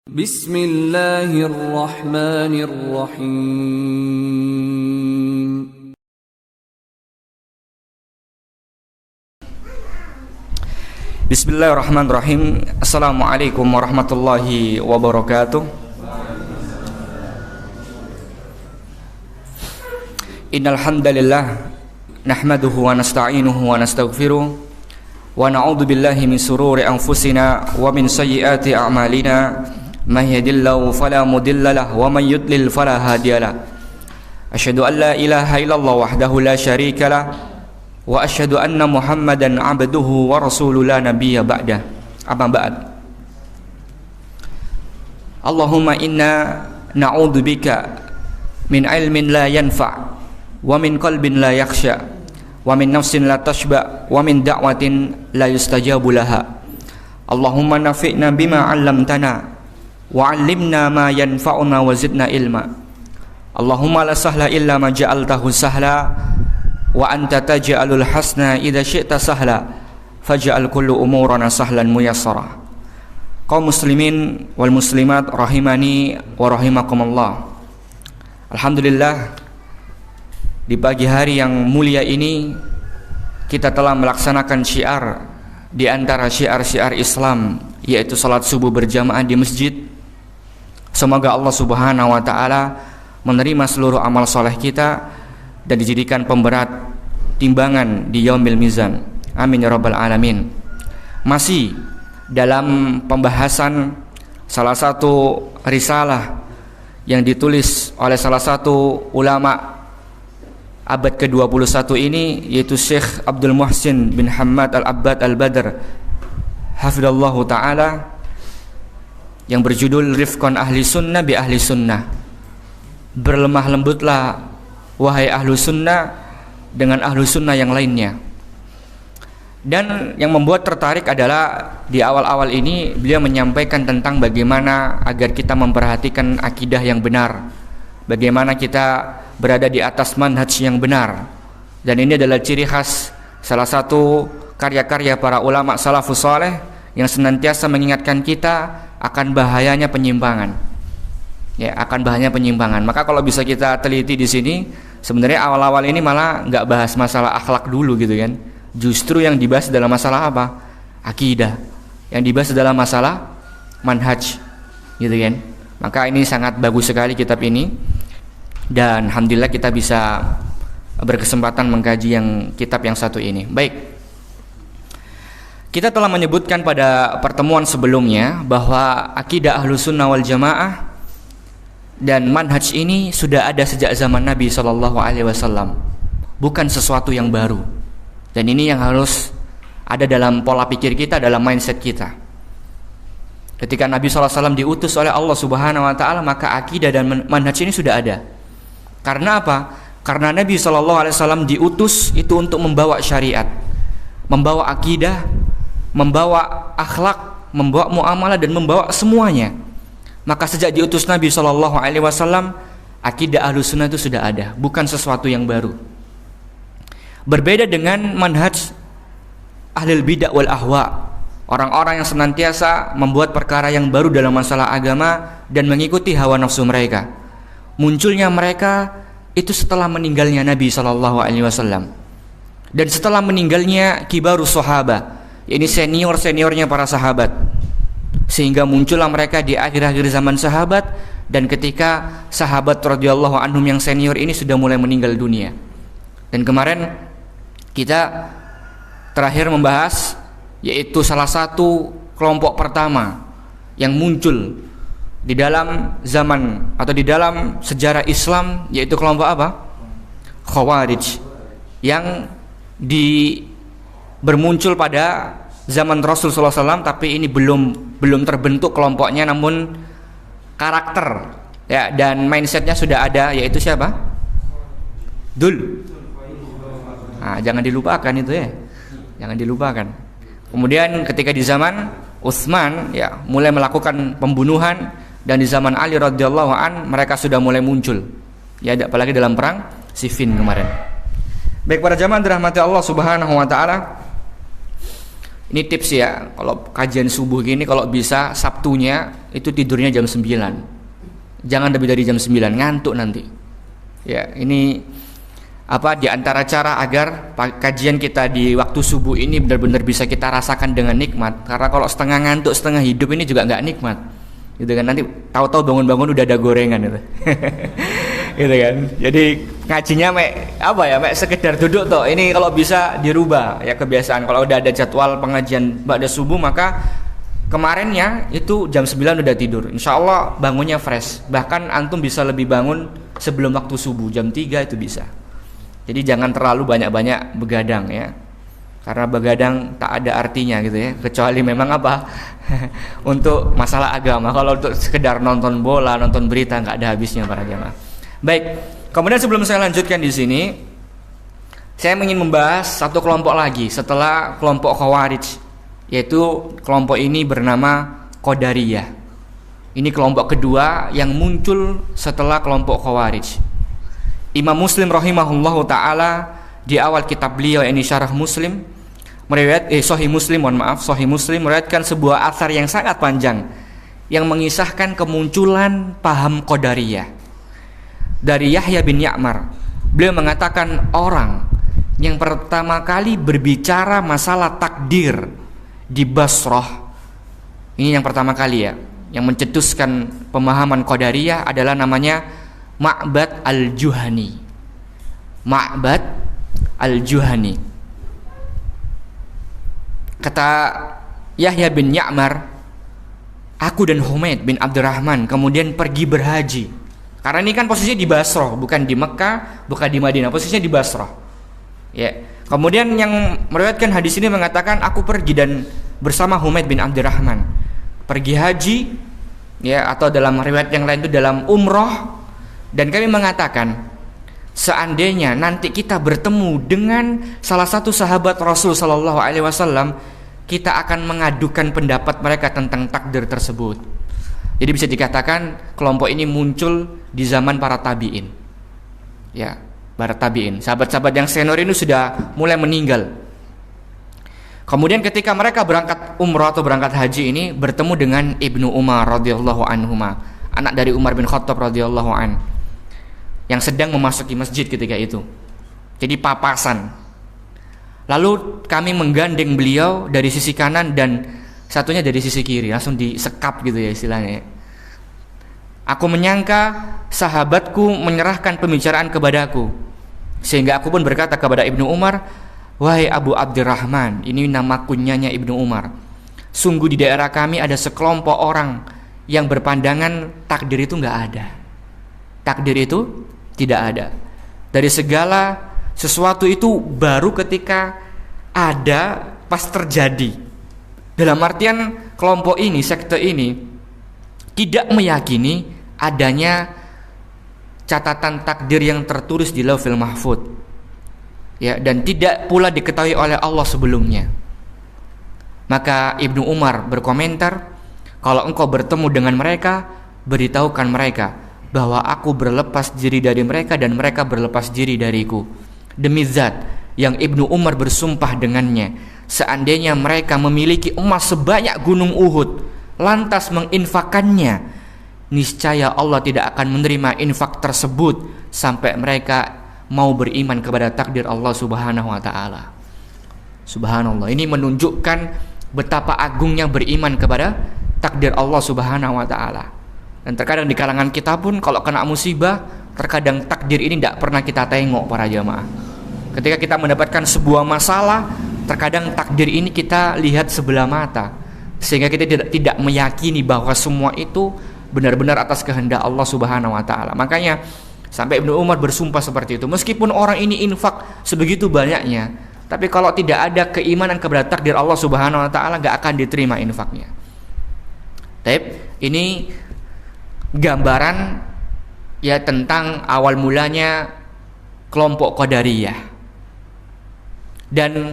Bismillahirrahmanirrahim. Bismillahirrahmanirrahim. Assalamualaikum warahmatullahi wabarakatuh. Innal hamdalillah nahmaduhu wa nasta'inuhu wa nastaghfiruh wa na'udzu billahi min sururi anfusina wa min sayyiati a'malina. May yahdihillahu fala mudilla lahu wa may yudlil fala hadiyalah. Asyhadu an la ilaha illallah wahdahu la syarika lah wa asyhadu anna Muhammadan 'abduhu wa rasuluhu la nabiyya ba'dah. Amma ba'd. Allahumma inna na'udzubika min ilmin la yanfa' wa min qalbin la yakhsha wa min nafsin la tashba wa min da'watin la yustajabu laha. Allahumma nafi'na bima 'allamtana wa 'allimna ma yanfa'una wa zidna ilma. Allahumma la sahla illa ma ja'altahu sahla wa anta taj'alul hasna idza syi'ta sahla faj'al kullu umurana sahlan muyassara. Kaum muslimin wal muslimat rahimani wa rahimakumullah. Alhamdulillah, di pagi hari yang mulia ini kita telah melaksanakan syiar di antara syiar-syiar Islam, yaitu salat subuh berjamaah di masjid. Semoga Allah Subhanahu wa taala menerima seluruh amal soleh kita dan dijadikan pemberat timbangan di yaumil mizan. Amin ya rabbal alamin. Masih dalam pembahasan salah satu risalah yang ditulis oleh salah satu ulama abad ke-21 ini, yaitu Syekh Abdul Muhsin bin Hamad Al-Abbad Al-Badr hafidhallahu ta'ala, yang berjudul Rifqan Ahli Sunnah bi Ahli Sunnah. Berlemah lembutlah wahai ahlu sunnah dengan ahlu sunnah yang lainnya. Dan yang membuat tertarik adalah di awal-awal ini beliau menyampaikan tentang bagaimana agar kita memperhatikan akidah yang benar, bagaimana kita berada di atas manhaj yang benar. Dan ini adalah ciri khas salah satu karya-karya para ulama salafus saleh yang senantiasa mengingatkan kita akan bahayanya penyimpangan. Ya, akan bahayanya penyimpangan. Maka kalau bisa kita teliti di sini, sebenarnya awal-awal ini malah nggak bahas masalah akhlak dulu gitu kan. Justru yang dibahas dalam masalah apa? Akidah. Yang dibahas dalam masalah manhaj, gitu kan. Maka ini sangat bagus sekali kitab ini. Dan alhamdulillah kita bisa berkesempatan mengkaji yang kitab yang satu ini. Baik. Kita telah menyebutkan pada pertemuan sebelumnya bahwa akidah Ahlus Sunnah wal Jamaah dan manhaj ini sudah ada sejak zaman Nabi SAW, bukan sesuatu yang baru. Dan ini yang harus ada dalam pola pikir kita, dalam mindset kita. Ketika Nabi SAW diutus oleh Allah Subhanahu Wa Taala, maka akidah dan manhaj ini sudah ada. Karena apa? Karena Nabi SAW diutus itu untuk membawa syariat, membawa akidah, membawa akhlak, membawa muamalah, dan membawa semuanya. Maka sejak diutus Nabi SAW, akidah Ahlus Sunnah itu sudah ada, bukan sesuatu yang baru. Berbeda dengan manhaj ahlul bidah wal ahwa, orang-orang yang senantiasa membuat perkara yang baru dalam masalah agama dan mengikuti hawa nafsu mereka. Munculnya mereka itu setelah meninggalnya Nabi SAW dan setelah meninggalnya kibarus sahabah, ini senior-seniornya para sahabat, sehingga muncullah mereka di akhir-akhir zaman sahabat dan ketika sahabat radhiyallahu anhum yang senior ini sudah mulai meninggal dunia. Dan kemarin kita terakhir membahas yaitu salah satu kelompok pertama yang muncul di dalam zaman atau di dalam sejarah Islam, yaitu kelompok apa? Khawarij, yang bermuncul pada zaman Rasul SAW, tapi ini belum terbentuk kelompoknya, namun karakter ya dan mindsetnya sudah ada, yaitu siapa? Jangan dilupakan itu ya, jangan dilupakan. Kemudian ketika di zaman Utsman ya mulai melakukan pembunuhan, dan di zaman Ali radhiyallahu an mereka sudah mulai muncul ya, apalagi dalam perang Siffin kemarin. Baik para jamaah dirahmati Allah Subhanahu wa taala, Ini tips ya, kalau kajian subuh gini kalau bisa Sabtunya itu tidurnya jam 9. Jangan lebih dari jam 9, ngantuk nanti. Ya, ini di antara cara agar kajian kita di waktu subuh ini benar-benar bisa kita rasakan dengan nikmat. Karena kalau setengah ngantuk, setengah hidup ini juga nggak nikmat. Gitu kan, nanti tahu-tahu bangun-bangun udah ada gorengan itu. Gitu kan. Jadi ngajinya mek sekedar duduk toh. Ini kalau bisa dirubah ya kebiasaan. Kalau udah ada jadwal pengajian ba'da subuh, maka kemarinnya itu jam 9 udah tidur. Insya Allah bangunnya fresh. Bahkan antum bisa lebih bangun sebelum waktu subuh, jam 3 itu bisa. Jadi jangan terlalu banyak-banyak begadang ya. Karena begadang tak ada artinya gitu ya. Kecuali memang untuk masalah agama. Kalau untuk sekedar nonton bola, nonton berita, nggak ada habisnya para jamaah. Baik, kemudian sebelum saya lanjutkan di sini, saya ingin membahas satu kelompok lagi setelah kelompok Khawarij, yaitu kelompok ini bernama Qadariyah. Ini kelompok kedua yang muncul setelah kelompok Khawarij. Imam Muslim rahimahullahu taala di awal kitab beliau ini Syarah Muslim Sahih Muslim meriwayatkan sebuah athar yang sangat panjang yang mengisahkan kemunculan paham Qadariyah. Dari Yahya bin Ya'mar, beliau mengatakan orang yang pertama kali berbicara masalah takdir di Basrah, ini yang pertama kali ya, yang mencetuskan pemahaman Qadariyah adalah namanya Ma'bad al-Juhani. Ma'bad al-Juhani. Kata Yahya bin Ya'mar, aku dan Humaid bin Abdurrahman kemudian pergi berhaji. Karena ini kan posisinya di Basrah, bukan di Mekah, bukan di Madinah, posisinya di Basrah. Ya. Kemudian yang meriwayatkan hadis ini mengatakan aku pergi dan bersama Humaid bin Abdurrahman pergi haji, ya, atau dalam riwayat yang lain itu dalam umroh, dan kami mengatakan seandainya nanti kita bertemu dengan salah satu sahabat Rasul Shallallahu Alaihi Wasallam, kita akan mengadukan pendapat mereka tentang takdir tersebut. Jadi bisa dikatakan kelompok ini muncul di zaman para tabi'in. Ya, para tabi'in. Sahabat-sahabat yang senior ini sudah mulai meninggal. Kemudian ketika mereka berangkat umrah atau berangkat haji ini bertemu dengan Ibnu Umar radhiyallahu anhuma, anak dari Umar bin Khattab radhiyallahu an, yang sedang memasuki masjid ketika itu. Jadi papasan. Lalu kami menggandeng beliau dari sisi kanan dan satunya dari sisi kiri, langsung disekap gitu ya istilahnya. Aku menyangka sahabatku menyerahkan pembicaraan kepadaku, sehingga aku pun berkata kepada Ibnu Umar, wahai Abu Abdurrahman, ini nama kunyanya Ibnu Umar, sungguh di daerah kami ada sekelompok orang yang berpandangan takdir itu nggak ada. Takdir itu tidak ada. Dari segala sesuatu itu baru ketika ada, pas terjadi. Dalam artian kelompok ini, sekte ini tidak meyakini adanya catatan takdir yang tertulis di Lauhul Mahfuz, ya, dan tidak pula diketahui oleh Allah sebelumnya. Maka Ibnu Umar berkomentar, kalau engkau bertemu dengan mereka, beritahukan mereka bahwa aku berlepas diri dari mereka dan mereka berlepas diri dariku. Demi zat yang Ibnu Umar bersumpah dengannya, seandainya mereka memiliki emas sebanyak gunung Uhud, lantas menginfakkannya, niscaya Allah tidak akan menerima infak tersebut sampai mereka mau beriman kepada takdir Allah Subhanahu wa taala. Subhanallah, ini menunjukkan betapa agungnya beriman kepada takdir Allah Subhanahu wa taala. Dan terkadang di kalangan kita pun kalau kena musibah, terkadang takdir ini tidak pernah kita tengok para jamaah. Ketika kita mendapatkan sebuah masalah, terkadang takdir ini kita lihat sebelah mata, sehingga kita tidak meyakini bahwa semua itu benar-benar atas kehendak Allah Subhanahu wa taala. Makanya sampai Ibnu Umar bersumpah seperti itu. Meskipun orang ini infak sebegitu banyaknya, tapi kalau tidak ada keimanan kepada takdir Allah Subhanahu wa taala, enggak akan diterima infaknya. Ini gambaran ya tentang awal mulanya kelompok Qadariyah. Dan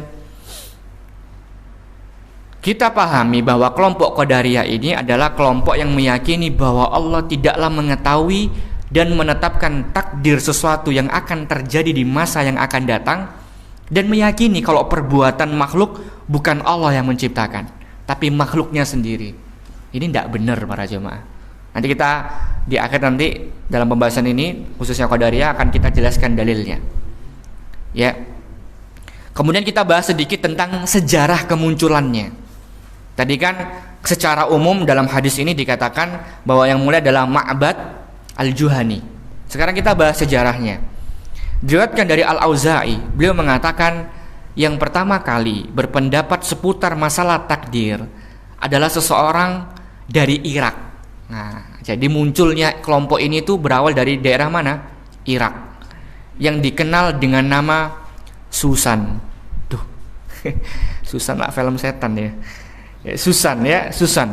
kita pahami bahwa kelompok Qadariyah ini adalah kelompok yang meyakini bahwa Allah tidaklah mengetahui dan menetapkan takdir sesuatu yang akan terjadi di masa yang akan datang, dan meyakini kalau perbuatan makhluk bukan Allah yang menciptakan, tapi makhluknya sendiri. Ini tidak benar para jemaah. Nanti kita di akhir nanti dalam pembahasan ini khususnya Qadariyah akan kita jelaskan dalilnya. Ya. Kemudian kita bahas sedikit tentang sejarah kemunculannya. Tadi kan secara umum dalam hadis ini dikatakan bahwa yang mulai adalah Ma'bad Al-Juhani. Sekarang kita bahas sejarahnya. Diriwayatkan dari Al-Auza'i, beliau mengatakan yang pertama kali berpendapat seputar masalah takdir adalah seseorang dari Irak. Nah, jadi munculnya kelompok ini tuh berawal dari daerah mana? Irak. Yang dikenal dengan nama Susan. Duh. Susan lah film setan ya. Susan ya, Susan.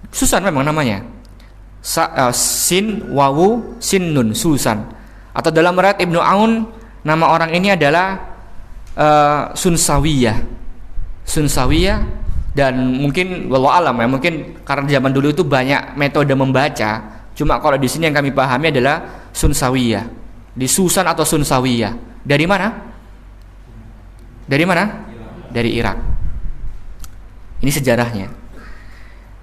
Susan memang namanya. Sin wawu sin nun, Susan. Atau dalam riwayat Ibnu Aun nama orang ini adalah Sunsawiyah. Sunsawiyah, dan mungkin wallahu alam ya, mungkin karena zaman dulu itu banyak metode membaca. Cuma kalau di sini yang kami pahami adalah Sunsawiyah. Di Susan atau Sunsawiyah. Dari mana? Dari mana? Dari Irak. Ini sejarahnya.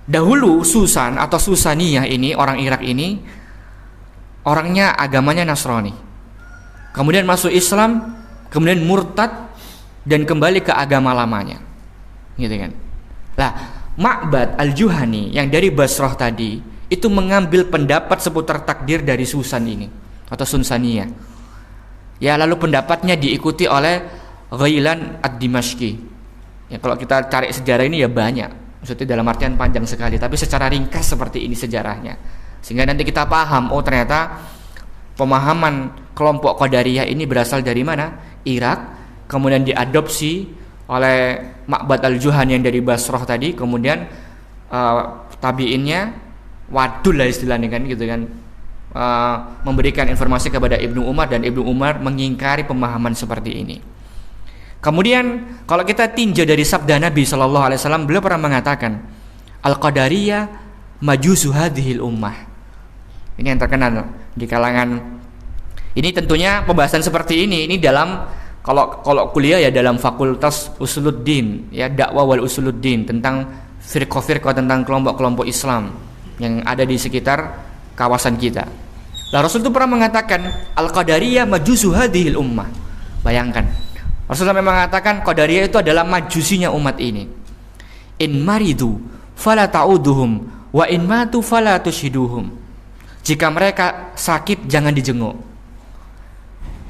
Dahulu Susan atau Susaniyah ini, orang Irak ini, orangnya agamanya Nasrani. Kemudian masuk Islam, kemudian murtad dan kembali ke agama lamanya. Gitu kan. Lah, Ma'bad Al-Juhani yang dari Basrah tadi itu mengambil pendapat seputar takdir dari Susan ini atau Sunsaniyah. Ya, lalu pendapatnya diikuti oleh Ghailan Ad-Dimashqi. Ya, kalau kita cari sejarah ini ya banyak. Maksudnya dalam artian panjang sekali, tapi secara ringkas seperti ini sejarahnya. Sehingga nanti kita paham, oh ternyata pemahaman kelompok Qadariyah ini berasal dari mana? Irak, kemudian diadopsi oleh Ma'bad Al-Juhani yang dari Basrah tadi, kemudian tabiinnya wadul lah istilahnya kan gitu kan, memberikan informasi kepada Ibnu Umar dan Ibnu Umar mengingkari pemahaman seperti ini. Kemudian kalau kita tinjau dari sabda Nabi Shallallahu Alaihi Wasallam, beliau pernah mengatakan Al-Qadariyah majusu hadhil ummah. Ini yang terkenal di kalangan. Ini tentunya pembahasan seperti ini dalam kalau kuliah ya dalam Fakultas Usuluddin ya, dakwah wal usuluddin, tentang firqah-firqah, tentang kelompok-kelompok Islam yang ada di sekitar kawasan kita. Lah Rasul itu pernah mengatakan Al-Qadariyah majusu hadhil ummah. Bayangkan, Rasulullah memang mengatakan Qadariyah itu adalah majusinya umat ini. In maridu fala ta'uduhum wa in matu fala tushiduhum. Jika mereka sakit jangan dijenguk.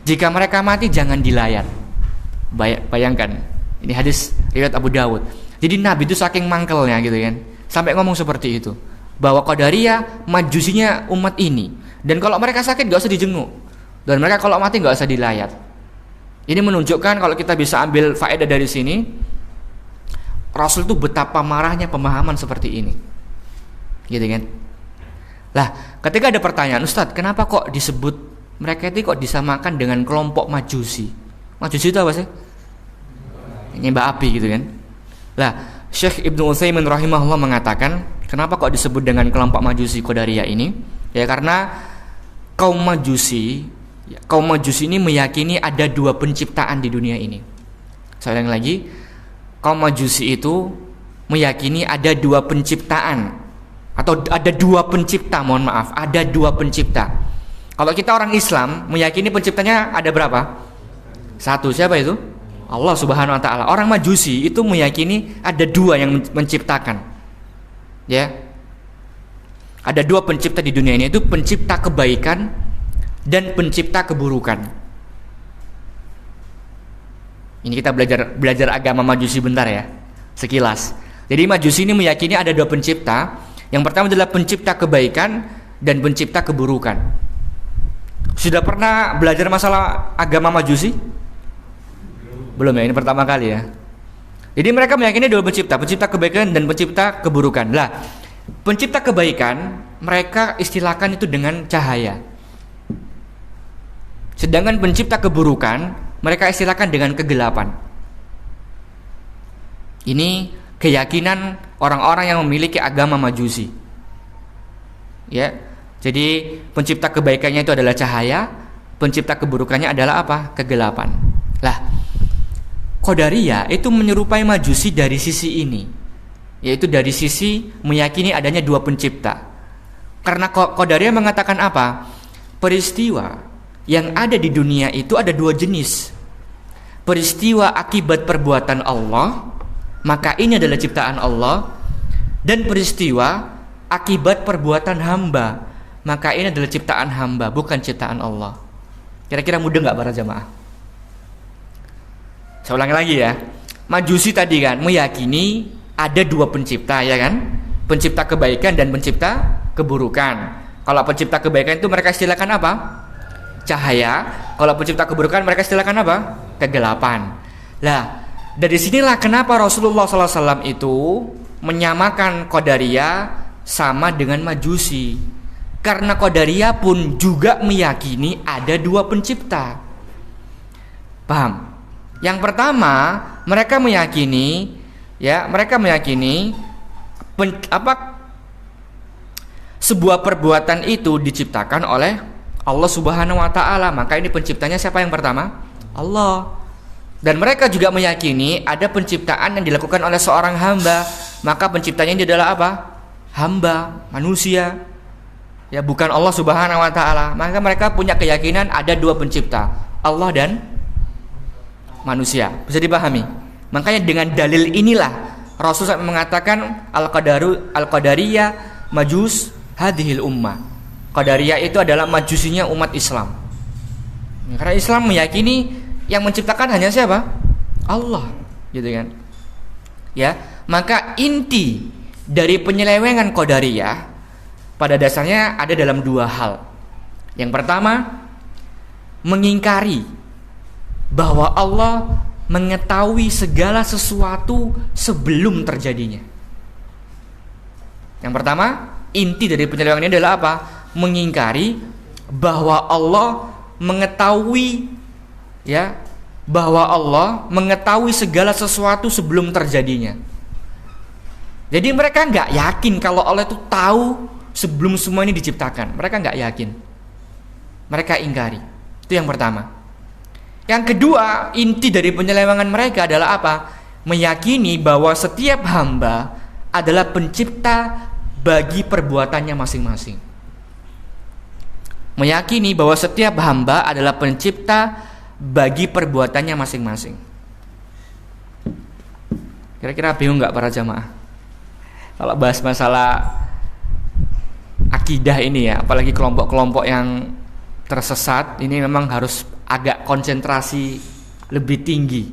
Jika mereka mati jangan dilayat. Bayangkan, ini hadis riwayat Abu Dawud. Jadi Nabi itu saking mangkelnya gitu kan, sampai ngomong seperti itu, bahwa Qadariyah majusinya umat ini, dan kalau mereka sakit gak usah dijenguk, dan mereka kalau mati gak usah dilayat. Ini menunjukkan kalau kita bisa ambil faedah dari sini, Rasul itu betapa marahnya pemahaman seperti ini, gitu kan? Lah, ketika ada pertanyaan, Ustadz, kenapa kok disebut mereka itu kok disamakan dengan kelompok Majusi? Majusi itu apa sih? Nyembah api gitu kan? Lah, Syekh Ibnu Utsaimin rahimahullah mengatakan, kenapa kok disebut dengan kelompok Majusi Qadariyah ini? Ya karena kaum Majusi ini meyakini ada dua penciptaan di dunia ini. Saya ulang lagi, kaum Majusi itu meyakini ada dua penciptaan, atau ada dua pencipta, mohon maaf, ada dua pencipta. Kalau kita orang Islam meyakini penciptanya ada berapa? Satu, siapa itu? Allah Subhanahu wa taala. Orang Majusi itu meyakini ada dua yang menciptakan. Ya. Ada dua pencipta di dunia ini, itu pencipta kebaikan dan pencipta keburukan. Ini kita belajar agama Majusi bentar ya, sekilas. Jadi Majusi ini meyakini ada dua pencipta. Yang pertama adalah pencipta kebaikan dan pencipta keburukan. Sudah pernah belajar masalah agama Majusi? Belum ya, ini pertama kali ya. Jadi mereka meyakini dua pencipta, pencipta kebaikan dan pencipta keburukan. Lah, pencipta kebaikan mereka istilahkan itu dengan cahaya. Sedangkan pencipta keburukan mereka istilahkan dengan kegelapan. Ini keyakinan orang-orang yang memiliki agama Majusi. Ya. Jadi pencipta kebaikannya itu adalah cahaya, pencipta keburukannya adalah apa? Kegelapan. Lah, Qadariyah itu menyerupai Majusi dari sisi ini, yaitu dari sisi meyakini adanya dua pencipta. Karena Qadariyah mengatakan apa? Peristiwa yang ada di dunia itu ada dua jenis. Peristiwa akibat perbuatan Allah, maka ini adalah ciptaan Allah. Dan peristiwa akibat perbuatan hamba, maka ini adalah ciptaan hamba, bukan ciptaan Allah. Kira-kira mudah gak para jamaah? Saya ulangi lagi ya. Majusi tadi kan meyakini ada dua pencipta, ya kan? Pencipta kebaikan dan pencipta keburukan. Kalau pencipta kebaikan itu mereka istilahkan apa? Cahaya. Kalau pencipta keburukan mereka istilahkan apa? Kegelapan. Lah, dari sinilah kenapa Rasulullah SAW itu menyamakan Qadariyah sama dengan Majusi. Karena Qadariyah pun juga meyakini ada dua pencipta. Paham? Yang pertama, mereka meyakini sebuah perbuatan itu diciptakan oleh Allah Subhanahu wa taala. Maka ini penciptanya siapa yang pertama? Allah. Dan mereka juga meyakini ada penciptaan yang dilakukan oleh seorang hamba. Maka penciptanya ini adalah apa? Hamba, manusia. Ya, bukan Allah Subhanahu wa taala. Maka mereka punya keyakinan ada dua pencipta, Allah dan manusia. Bisa dipahami? Makanya dengan dalil inilah Rasulullah mengatakan Al-Qadariyah majus hadhil ummah. Qadariyah itu adalah majusinya umat Islam. Karena Islam meyakini yang menciptakan hanya siapa? Allah, gitu kan? Ya, maka inti dari penyelewengan Qadariyah pada dasarnya ada dalam dua hal. Yang pertama, mengingkari bahwa Allah mengetahui segala sesuatu sebelum terjadinya. Yang pertama, inti dari penyelewengan ini adalah apa? Mengingkari bahwa Allah mengetahui, ya, bahwa Allah mengetahui segala sesuatu sebelum terjadinya. Jadi mereka nggak yakin kalau Allah itu tahu sebelum semua ini diciptakan. Mereka nggak yakin. Mereka ingkari. Itu yang pertama. Yang kedua, inti dari penyelewengan mereka adalah apa? Meyakini bahwa setiap hamba adalah pencipta bagi perbuatannya masing-masing. Meyakini bahwa setiap hamba adalah pencipta bagi perbuatannya masing-masing. Kira-kira bingung nggak para jamaah? Kalau bahas masalah akidah ini ya, apalagi kelompok-kelompok yang tersesat, ini memang harus agak konsentrasi lebih tinggi.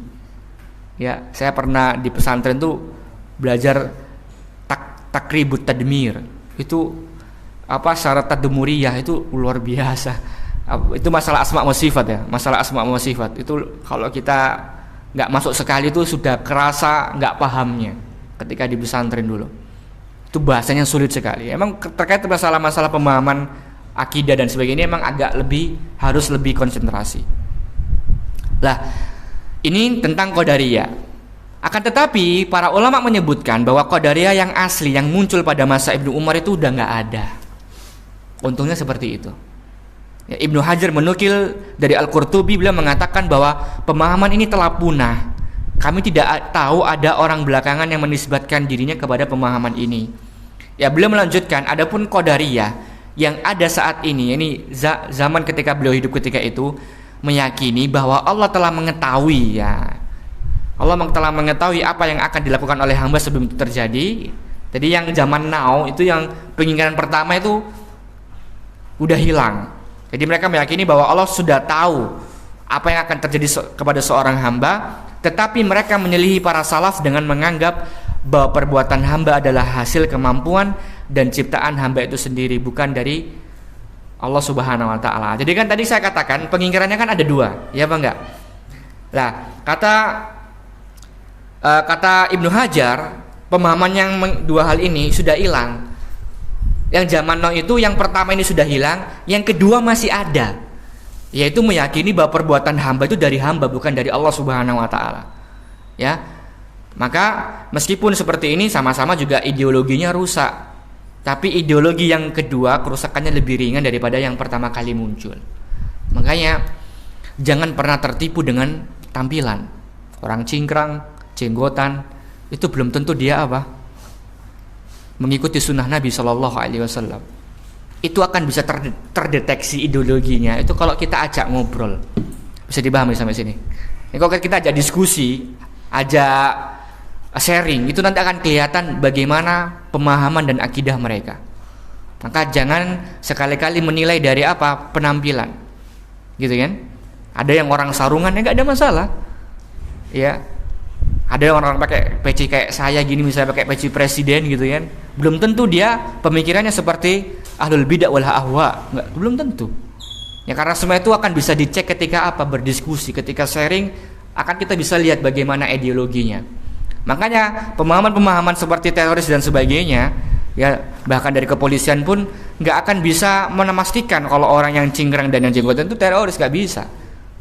Ya, saya pernah di pesantren tuh belajar takribut tadmir. Itu apa, syarat tadmuriyah itu luar biasa. Itu masalah asma wa sifat ya, masalah asma wa sifat. Itu kalau kita nggak masuk sekali itu sudah kerasa nggak pahamnya ketika di pesantren dulu. Itu bahasanya sulit sekali. Emang terkait masalah-masalah pemahaman akidah dan sebagainya emang harus lebih konsentrasi. Lah, ini tentang Qadariyah. Akan tetapi para ulama menyebutkan bahwa Qadariyah yang asli yang muncul pada masa Ibnu Umar itu udah nggak ada. Untungnya seperti itu. Ya, Ibnu Hajar menukil dari Al-Qurtubi, beliau mengatakan bahwa pemahaman ini telah punah. Kami tidak tahu ada orang belakangan yang menisbatkan dirinya kepada pemahaman ini. Ya, beliau melanjutkan, adapun Qadariyah yang ada saat ini zaman ketika beliau hidup ketika itu meyakini bahwa Allah telah mengetahui, ya. Allah telah mengetahui apa yang akan dilakukan oleh hamba sebelum itu terjadi. Jadi yang zaman now itu yang pengingkaran pertama itu udah hilang. Jadi mereka meyakini bahwa Allah sudah tahu apa yang akan terjadi kepada seorang hamba, tetapi mereka menyelihi para salaf dengan menganggap bahwa perbuatan hamba adalah hasil kemampuan dan ciptaan hamba itu sendiri, bukan dari Allah Subhanahu wa taala. Jadi kan tadi saya katakan pengingkarannya kan ada dua, ya apa enggak? Lah, kata Ibnu Hajar, pemahaman yang dua hal ini sudah hilang. Yang zaman now itu yang pertama ini sudah hilang, yang kedua masih ada, yaitu meyakini bahwa perbuatan hamba itu dari hamba, bukan dari Allah Subhanahu wa taala. Ya. Maka meskipun seperti ini sama-sama juga ideologinya rusak. Tapi ideologi yang kedua kerusakannya lebih ringan daripada yang pertama kali muncul. Makanya jangan pernah tertipu dengan tampilan. Orang cingkrang, jenggotan, itu belum tentu dia apa? Mengikuti sunnah Nabi Shallallahu Alaihi Wasallam. Itu akan bisa terdeteksi ideologinya. Itu kalau kita ajak ngobrol, bisa dipahami sampai sini. Kalau kita ajak diskusi, ajak sharing, itu nanti akan kelihatan bagaimana pemahaman dan akidah mereka. Maka jangan sekali-kali menilai dari apa? Penampilan, gitu kan? Ada yang orang sarungan ya nggak ada masalah, ya. Ada yang orang pakai peci kayak saya gini, misalnya pakai peci presiden gitu kan, belum tentu dia pemikirannya seperti ahlul bidah wal ahwa, nggak, belum tentu. Ya karena semua itu akan bisa dicek ketika apa? Berdiskusi, ketika sharing, akan kita bisa lihat bagaimana ideologinya. Makanya pemahaman-pemahaman seperti teroris dan sebagainya, ya bahkan dari kepolisian pun nggak akan bisa memastikan kalau orang yang cingkrang dan yang jenggotan itu teroris, nggak bisa.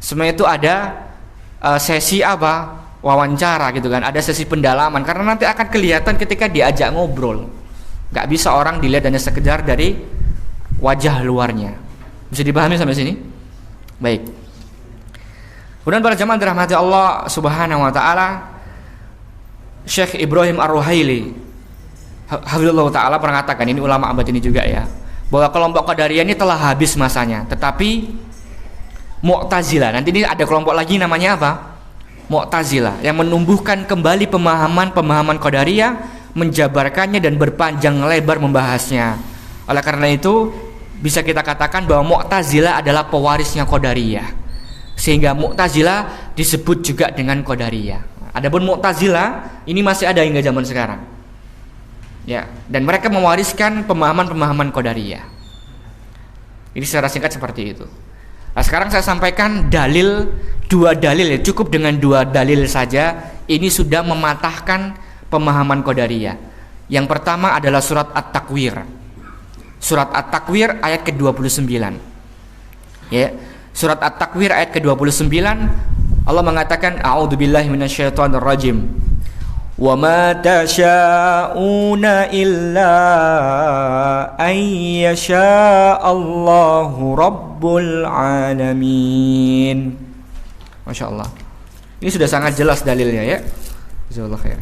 Semua itu ada sesi apa? Wawancara gitu kan, ada sesi pendalaman, karena nanti akan kelihatan ketika diajak ngobrol. Nggak bisa orang dilihat hanya sekedar dari wajah luarnya. Bisa dipahami sampai sini? Baik. Kemudian para jamaah dirahmati Allah Subhanahu wa taala, Syekh Ibrahim Ar-Ruhaili hafizallahu taala pernah katakan, ini ulama abad ini juga ya, bahwa kelompok Qadariyah ini telah habis masanya, tetapi Mu'tazilah, nanti ini ada kelompok lagi namanya apa? Mu'tazilah, yang menumbuhkan kembali pemahaman Qadariyah, menjabarkannya dan berpanjang lebar membahasnya. Oleh karena itu bisa kita katakan bahwa Mu'tazilah adalah pewarisnya Qadariyah, sehingga Mu'tazilah disebut juga dengan Qadariyah. Adapun Mu'tazilah ini masih ada hingga zaman sekarang, ya, dan mereka mewariskan pemahaman-pemahaman Qadariyah. Ini secara singkat seperti itu. Nah, sekarang saya sampaikan dua dalil ya, cukup dengan dua dalil saja ini sudah mematahkan pemahaman Qadariyah. Yang pertama adalah surat At-Takwir. Surat At-Takwir ayat ke-29. Ya, surat At-Takwir ayat ke-29 Allah mengatakan a'udzubillahi minasyaitonirrajim. Wa ma tasha'una illa ayyasha Allahu rabbul alamin. Masya Allah. Ini sudah sangat jelas dalilnya ya. Jazakallahu khair.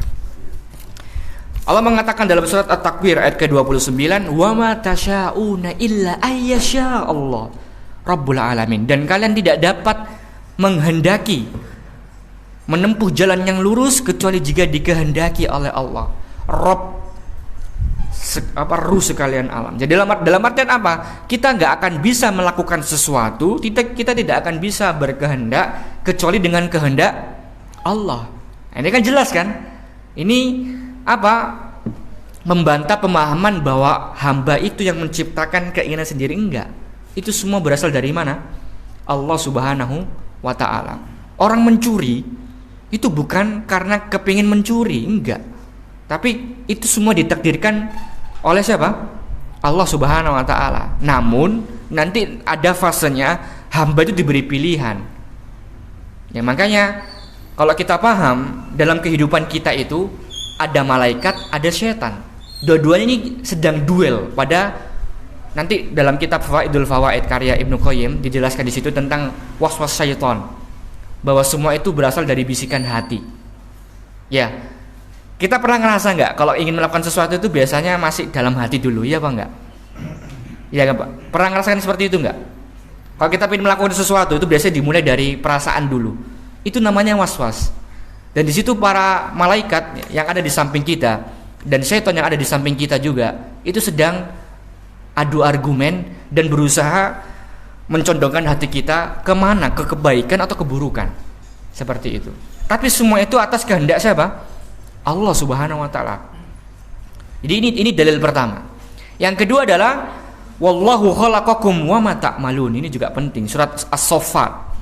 Allah mengatakan dalam surat At-Takwir ayat ke-29, wa ma tasha'una illa ayyasha Allah rabbul alamin. Dan kalian tidak dapat menghendaki menempuh jalan yang lurus kecuali jika dikehendaki oleh Allah, Rabb ruh sekalian alam. Jadi dalam artian apa? Kita nggak akan bisa melakukan sesuatu, kita tidak akan bisa berkehendak kecuali dengan kehendak Allah. Ini kan jelas kan? Ini apa? Membantah pemahaman bahwa hamba itu yang menciptakan keinginan sendiri. Enggak. Itu semua berasal dari mana? Allah Subhanahu wa ta'ala. Orang mencuri itu bukan karena kepingin mencuri, enggak. Tapi itu semua ditakdirkan oleh siapa? Allah Subhanahu wa ta'ala. Namun nanti ada fasenya hamba itu diberi pilihan. Ya makanya kalau kita paham dalam kehidupan kita itu ada malaikat, ada setan. Dua-duanya ini sedang duel pada nanti dalam kitab Fawaidul Fawaid karya Ibnu Qayyim dijelaskan di situ tentang waswas syaitan, bahwa semua itu berasal dari bisikan hati. Ya, kita pernah ngerasa nggak kalau ingin melakukan sesuatu itu biasanya masih dalam hati dulu, ya apa enggak? Ya nggak Pak? Pernah ngerasain seperti itu nggak? Kalau kita ingin melakukan sesuatu itu biasanya dimulai dari perasaan dulu. Itu namanya waswas. Dan di situ para malaikat yang ada di samping kita dan syaitan yang ada di samping kita juga itu sedang adu argumen dan berusaha mencondongkan hati kita kemana, ke kebaikan atau keburukan, seperti itu. Tapi semua itu atas kehendak siapa? Allah Subhanahu wa ta'ala. Jadi ini dalil pertama. Yang kedua adalah wallahu khalaqakum wa ma ta'malun. Ini juga penting. Surat As-Saffat.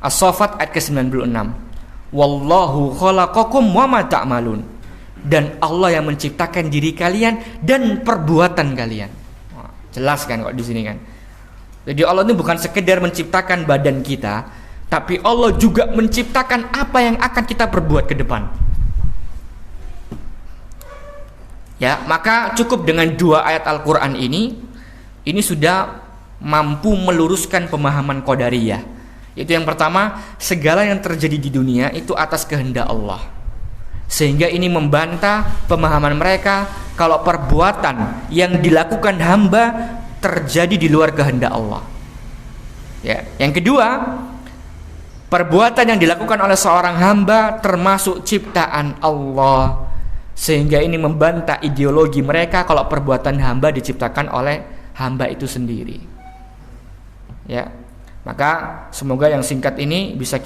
As-Saffat ayat ke-96. Wallahu khalaqakum wa ma ta'malun. Dan Allah yang menciptakan diri kalian dan perbuatan kalian. Wah, jelas kan kok di sini kan. Jadi Allah ini bukan sekedar menciptakan badan kita, tapi Allah juga menciptakan apa yang akan kita perbuat ke depan. Ya, maka cukup dengan dua ayat Al-Quran ini sudah mampu meluruskan pemahaman Qadariyah Yaitu yang pertama, segala yang terjadi di dunia itu atas kehendak Allah. Sehingga ini membantah pemahaman mereka kalau perbuatan yang dilakukan hamba terjadi di luar kehendak Allah. Ya, yang kedua, perbuatan yang dilakukan oleh seorang hamba termasuk ciptaan Allah. Sehingga ini membantah ideologi mereka kalau perbuatan hamba diciptakan oleh hamba itu sendiri. Ya, maka semoga yang singkat ini bisa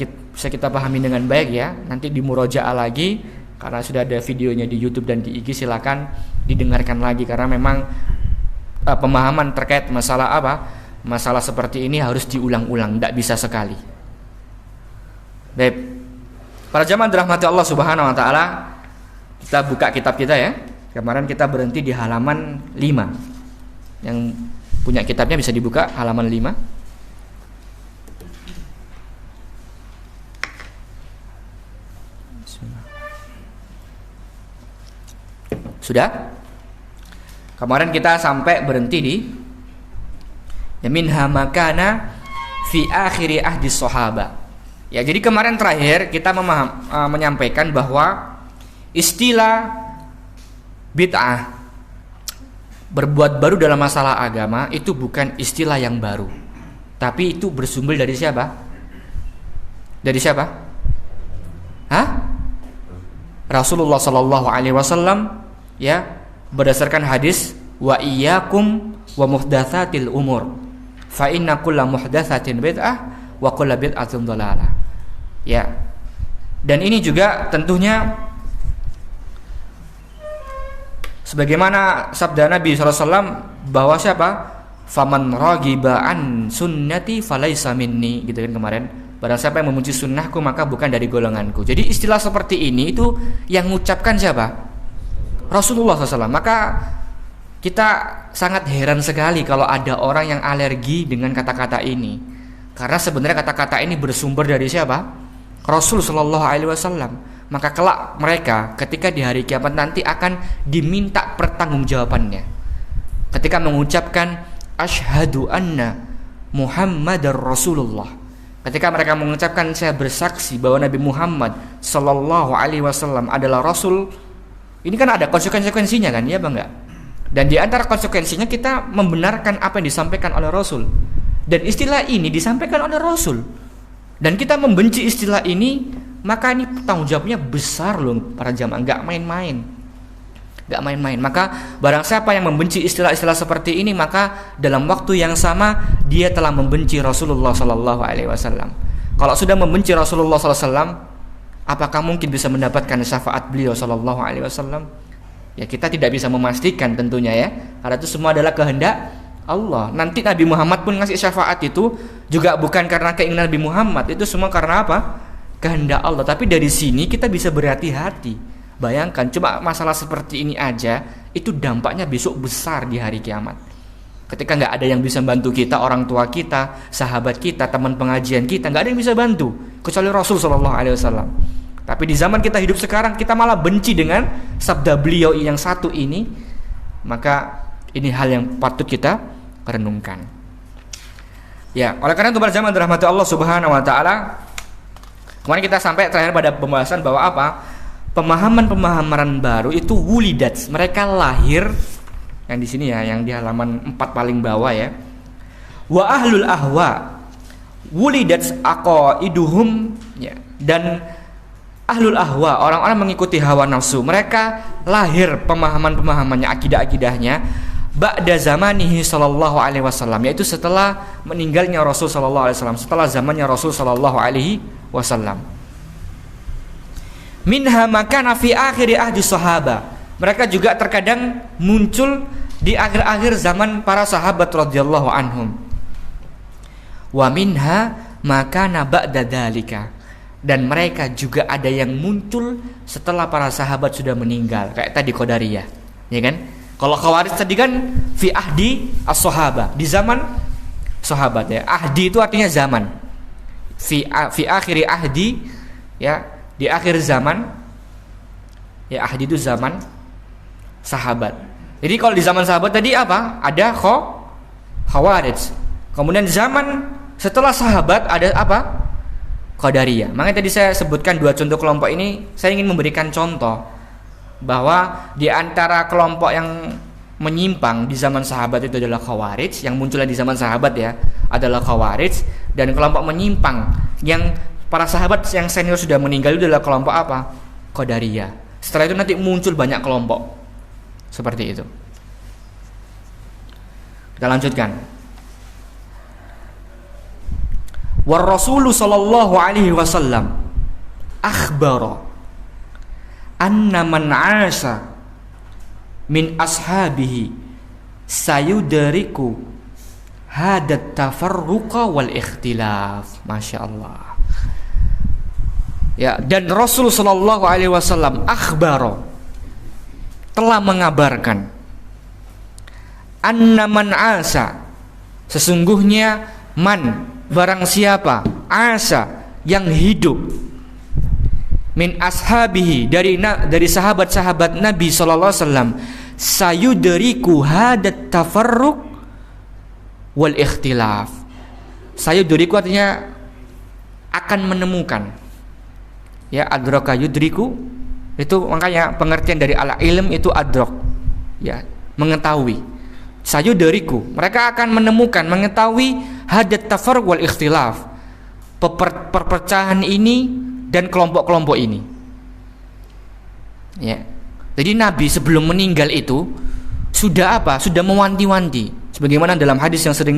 kita pahami dengan baik ya. Nanti di murojaah lagi, karena sudah ada videonya di YouTube dan di IG, silakan didengarkan lagi karena memang pemahaman terkait masalah masalah seperti ini harus diulang-ulang, tidak bisa sekali. Baik, para jamaah dirahmati Allah Subhanahu Wa Taala, kita buka kitab kita ya. Kemarin kita berhenti di halaman 5. Yang punya kitabnya bisa dibuka halaman 5. Sudah? Kemarin kita sampai berhenti di minha makana fi akhiri ahdi sahaba. Ya, jadi kemarin terakhir kita menyampaikan bahwa istilah bid'ah, berbuat baru dalam masalah agama, itu bukan istilah yang baru, tapi itu bersumber dari siapa? Dari siapa? Rasulullah Sallallahu Alaihi Wasallam, ya, berdasarkan hadis wa iyyakum wa muhdatsatil umur fa inna kulla muhdatsatin bid'ah wa kulla bid'atin dhalalah. Ya, dan ini juga tentunya sebagaimana sabda Nabi SAW bahwa siapa? Faman raghiba an sunnati falaisa minni, gitu kan kemarin. Barang siapa yang memuji sunnahku maka bukan dari golonganku. Jadi istilah seperti ini itu yang mengucapkan siapa? Rasulullah SAW. Maka kita sangat heran sekali kalau ada orang yang alergi dengan kata-kata ini. Karena sebenarnya kata-kata ini bersumber dari siapa? Rasul Sallallahu Alaihi Wasallam. Maka kelak mereka ketika di hari kiamat nanti akan diminta pertanggungjawabannya. Ketika mengucapkan asyhadu anna Muhammadar Rasulullah. Ketika mereka mengucapkan saya bersaksi bahwa Nabi Muhammad Sallallahu Alaihi Wasallam adalah Rasul. Ini kan ada konsekuensinya kan, ya bang enggak? Dan di antara konsekuensinya kita membenarkan apa yang disampaikan oleh Rasul. Dan istilah ini disampaikan oleh Rasul. Dan kita membenci istilah ini, maka ini tanggung jawabnya besar loh para jamaah, enggak main-main. Enggak main-main. Maka barang siapa yang membenci istilah-istilah seperti ini, maka dalam waktu yang sama dia telah membenci Rasulullah sallallahu alaihi wasallam. Kalau sudah membenci Rasulullah sallallahu alaihi wasallam, apakah mungkin bisa mendapatkan syafaat beliau sallallahu alaihi wasallam? Ya, kita tidak bisa memastikan tentunya ya. Karena itu semua adalah kehendak Allah. Nanti Nabi Muhammad pun ngasih syafaat itu juga bukan karena keinginan Nabi Muhammad, itu semua karena apa? Kehendak Allah. Tapi dari sini kita bisa berhati-hati. Bayangkan, coba masalah seperti ini aja, itu dampaknya besok besar di hari kiamat. Ketika nggak ada yang bisa bantu kita, orang tua kita, sahabat kita, teman pengajian kita, nggak ada yang bisa bantu kecuali Rasul Shallallahu Alaihi Wasallam. Tapi di zaman kita hidup sekarang, kita malah benci dengan sabda beliau yang satu ini. Maka ini hal yang patut kita renungkan. Ya, oleh karena itu para jamaah dirahmati Allah Subhanahu Wa Taala, kemarin kita sampai terakhir pada pembahasan bahwa apa? Pemahaman-pemahaman baru itu wulidat, mereka lahir, yang di sini ya, yang di halaman 4 paling bawah ya. Wa ahlul ahwa wulidat aqaiduhum, ya, dan ahlul ahwa, orang-orang mengikuti hawa nafsu, mereka lahir pemahaman-pemahamannya, akidah-akidahnya ba'da zamanihi sallallahu alaihi wasallam, yaitu setelah meninggalnya Rasul sallallahu alaihi wasallam, setelah zamannya Rasul sallallahu alaihi wasallam. Minha makana fi akhiri ahdi sahaba, mereka juga terkadang muncul di akhir-akhir zaman para sahabat radhiyallahu anhum. Wa minha makana ba'da dzalika, dan mereka juga ada yang muncul setelah para sahabat sudah meninggal, kayak tadi Qadariyah, ya kan? Kalau Khawarij tadi kan fi ahdi as-sahaba, di zaman sahabat ya. Ahdi itu artinya zaman. Fi akhiri ahdi, ya, di akhir zaman. Ya, ahdi itu zaman sahabat. Jadi kalau di zaman sahabat tadi apa? Ada Khawarij. Kemudian zaman Setelah sahabat ada apa? Qadariyah. Makanya tadi saya sebutkan 2 contoh kelompok ini, saya ingin memberikan contoh bahwa di antara kelompok yang menyimpang di zaman sahabat itu adalah Khawarij, yang munculnya di zaman sahabat ya, adalah Khawarij, dan kelompok menyimpang yang para sahabat yang senior sudah meninggal itu adalah kelompok apa? Qadariyah. Setelah itu nanti muncul banyak kelompok seperti itu. Kita lanjutkan. War Rasul sallallahu alaihi wasallam akhbara anna man 'asha min ashabihi sayudriku hadat tafarruqa wal ikhtilaf. Masya Allah. Ya, dan Rasul sallallahu alaihi wasallam akhbara, telah mengabarkan, anna man 'asha, sesungguhnya man, barang siapa, asa, yang hidup, min ashabihi, dari sahabat-sahabat Nabi sallallahu alaihi wasallam, sayudriku hadat tafarruq wal ikhtilaf. Sayudriku artinya akan menemukan. Ya, adraka yudriku, itu makanya pengertian dari al-ilm itu adrak. Ya, mengetahui. Sayudriku, mereka akan menemukan, mengetahui hadat tafarruq wal ikhtilaf, perpecahan ini dan kelompok-kelompok ini. Ya. Jadi Nabi sebelum meninggal itu sudah apa? Sudah mewanti-wanti. Sebagaimana dalam hadis yang sering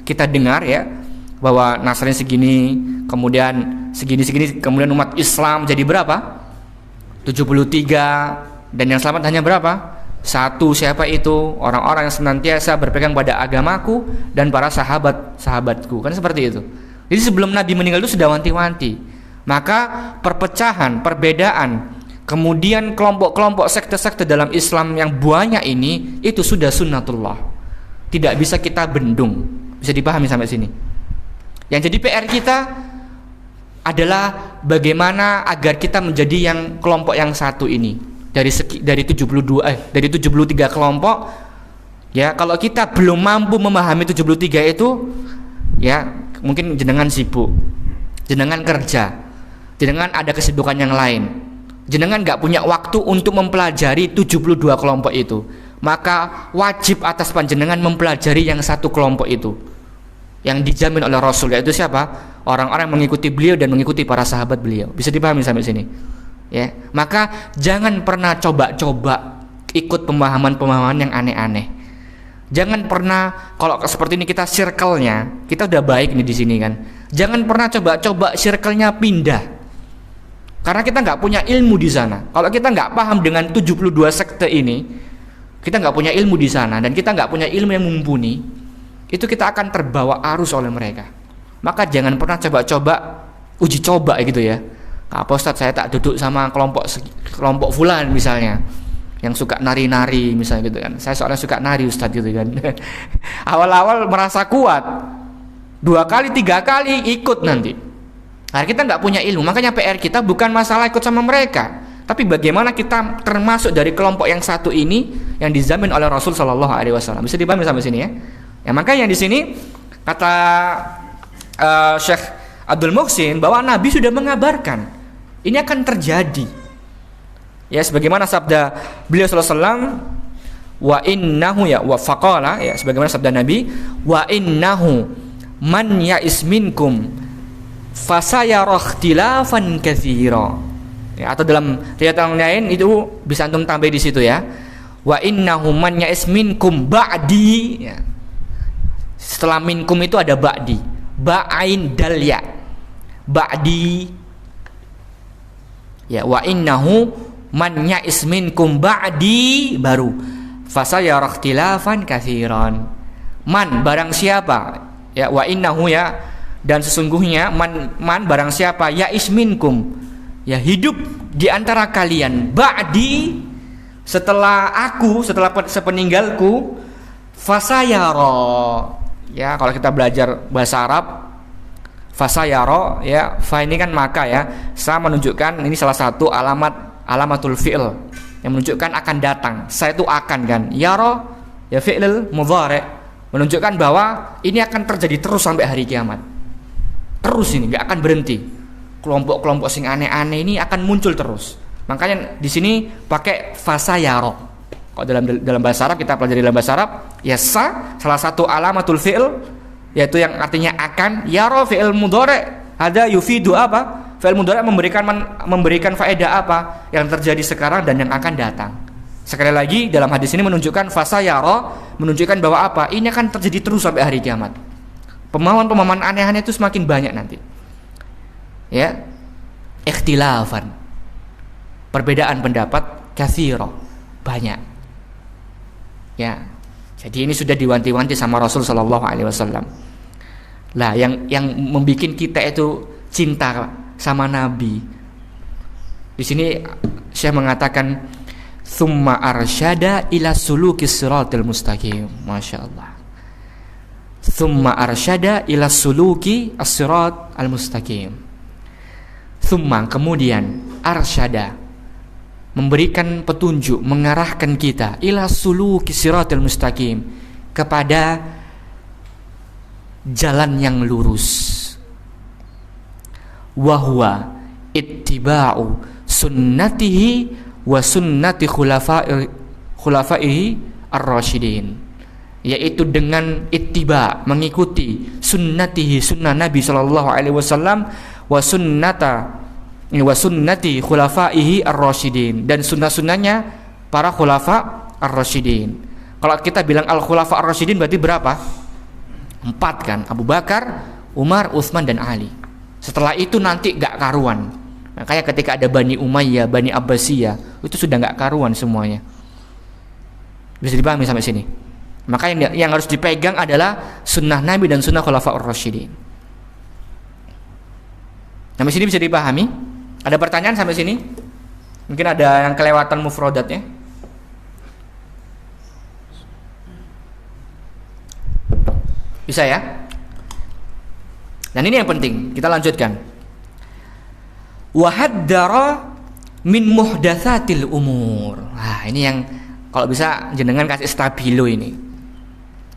kita dengar ya, bahwa Nasrani segini, kemudian segini, kemudian umat Islam jadi berapa? 73, dan yang selamat hanya berapa? 1. Siapa itu? Orang-orang yang senantiasa berpegang pada agamaku dan para sahabatku. Kan seperti itu. Jadi sebelum Nabi meninggal itu sudah wanti-wanti. Maka perpecahan, perbedaan, kemudian kelompok-kelompok sekte-sekte dalam Islam yang banyak ini, itu sudah sunnatullah. Tidak bisa kita bendung. Bisa dipahami sampai sini. Yang jadi PR kita adalah bagaimana agar kita menjadi yang kelompok yang satu ini. Dari 73 kelompok, ya, kalau kita belum mampu memahami 73 itu, ya, mungkin jenengan sibuk, jenengan kerja, jenengan ada kesibukan yang lain, jenengan nggak punya waktu untuk mempelajari 72 kelompok itu, maka wajib atas panjenengan mempelajari yang satu kelompok itu, yang dijamin oleh Rasul, yaitu siapa? Orang-orang yang mengikuti beliau dan mengikuti para sahabat beliau. Bisa dipahami sampai sini? Ya, maka jangan pernah coba-coba ikut pemahaman-pemahaman yang aneh-aneh. Jangan pernah, kalau seperti ini kita circle-nya, kita udah baik nih di sini kan. Jangan pernah coba-coba circle-nya pindah. Karena kita nggak punya ilmu di sana. Kalau kita nggak paham dengan 72 sekte ini, kita nggak punya ilmu di sana dan kita nggak punya ilmu yang mumpuni, itu kita akan terbawa arus oleh mereka. Maka jangan pernah coba-coba uji coba gitu ya. Apa Ustaz, saya tak duduk sama kelompok fulan misalnya, yang suka nari-nari misalnya gitu kan. Saya soalnya suka nari Ustaz gitu kan. Awal-awal merasa kuat, 2 kali 3 kali ikut nanti. Nah, kita nggak punya ilmu. Makanya PR kita bukan masalah ikut sama mereka, tapi bagaimana kita termasuk dari kelompok yang satu ini yang dijamin oleh Rasul Shallallahu Alaihi Wasallam. Bisa dipahami sampai sini ya? Ya, makanya di sini kata Syekh Abdul Muhsin bahwa Nabi sudah mengabarkan ini akan terjadi. Ya, sebagaimana sabda beliau sallallahu alaihi wasallam, wa innahu, ya, wa faqala, ya, sebagaimana sabda Nabi, wa innahu man ya'is minkum fasayara ikhtilafan katsira. Ya, atau dalam riwayat yang lain itu bisa antum tambah di situ ya. Wa innahu man ya'is minkum ba'di, ya. Setelah minkum itu ada ba'di. Ba'ain dal ya. Ba'di. Ya, wa innahu man ya'is minkum ba'di, baru fasayara ikhtilafan katsiran. Man, barang siapa, ya, wa innahu, ya, dan sesungguhnya man barang siapa ya'is minkum, ya, hidup di antara kalian, ba'di, setelah aku, setelah sepeninggalku, fasayara, ya, kalau kita belajar bahasa Arab, fasayara, ya, fa ini kan maka, ya, sa menunjukkan, ini salah satu alamatul fi'il yang menunjukkan akan datang. Sa itu akan kan, yara, ya, fi'il mudhari', menunjukkan bahwa ini akan terjadi terus sampai hari kiamat. Terus ini nggak akan berhenti. Kelompok-kelompok sing aneh-aneh ini akan muncul terus. Makanya di sini pakai fasayaro. Kalau dalam bahasa Arab, kita pelajari dalam bahasa Arab, ya salah satu alamatul fi'il, yaitu yang artinya akan. Yaro fi'il mudhari', ada yufidu apa? Fi'il mudhari' memberikan faedah apa? Yang terjadi sekarang dan yang akan datang. Sekali lagi dalam hadis ini menunjukkan fasayaro, menunjukkan bahwa apa? Ini akan terjadi terus sampai hari kiamat. Pemahaman aneh-aneh itu semakin banyak nanti. Ya, ikhtilafan, perbedaan pendapat katsiro, banyak. Ya, jadi ini sudah diwanti-wanti sama Rasul Shallallahu Alaihi Wasallam. Lah, yang membuat kita itu cinta sama Nabi. Di sini Syekh mengatakan, "Tsumma arsyada ila sulukis siratal mustaqim." Masya Allah. Tsumma arsyada ila suluki as-sirat al-mustaqim. Tsumma, kemudian, arsyada, memberikan petunjuk, mengarahkan kita ila suluki siratal mustaqim, kepada jalan yang lurus. Wa huwa ittiba'u sunnatihi wa sunnati khulafaihi ar-rasyidin, yaitu dengan ittiba, mengikuti sunnatihi, sunnah Nabi sallallahu alaihi wasallam, wa sunnati khulafaihi ar-rasyidin, dan sunnah-sunnahnya para khulafa ar-rasyidin. Kalau kita bilang al-khulafa ar-rasyidin berarti berapa? 4 kan? Abu Bakar, Umar, Utsman, dan Ali. Setelah itu nanti gak karuan. Makanya ketika ada Bani Umayyah, Bani Abbasiyah, itu sudah gak karuan semuanya. Bisa dipahami sampai sini? Maka yang harus dipegang adalah sunnah Nabi dan sunnah khulafaur rasyidin. Sampai sini bisa dipahami? Ada pertanyaan sampai sini? Mungkin ada yang kelewatan mufradatnya. Bisa ya? Dan ini yang penting, kita lanjutkan. Wa haddara min muhdatsatil umur. Nah, ini yang kalau bisa jenengan kasih stabilo ini.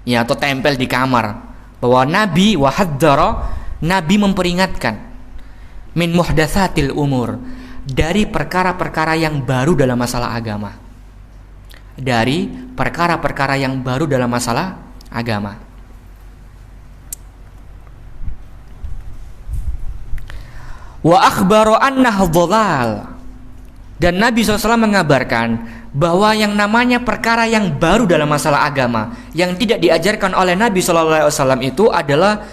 Ya, atau tempel di kamar, bahwa Nabi wahaddara, Nabi memperingatkan, min muhdatsatil umur, dari perkara-perkara yang baru dalam masalah agama. Dari perkara-perkara yang baru dalam masalah agama. Wa akhbaro annahu dhalal, dan Nabi SAW mengabarkan bahwa yang namanya perkara yang baru dalam masalah agama yang tidak diajarkan oleh Nabi SAW itu adalah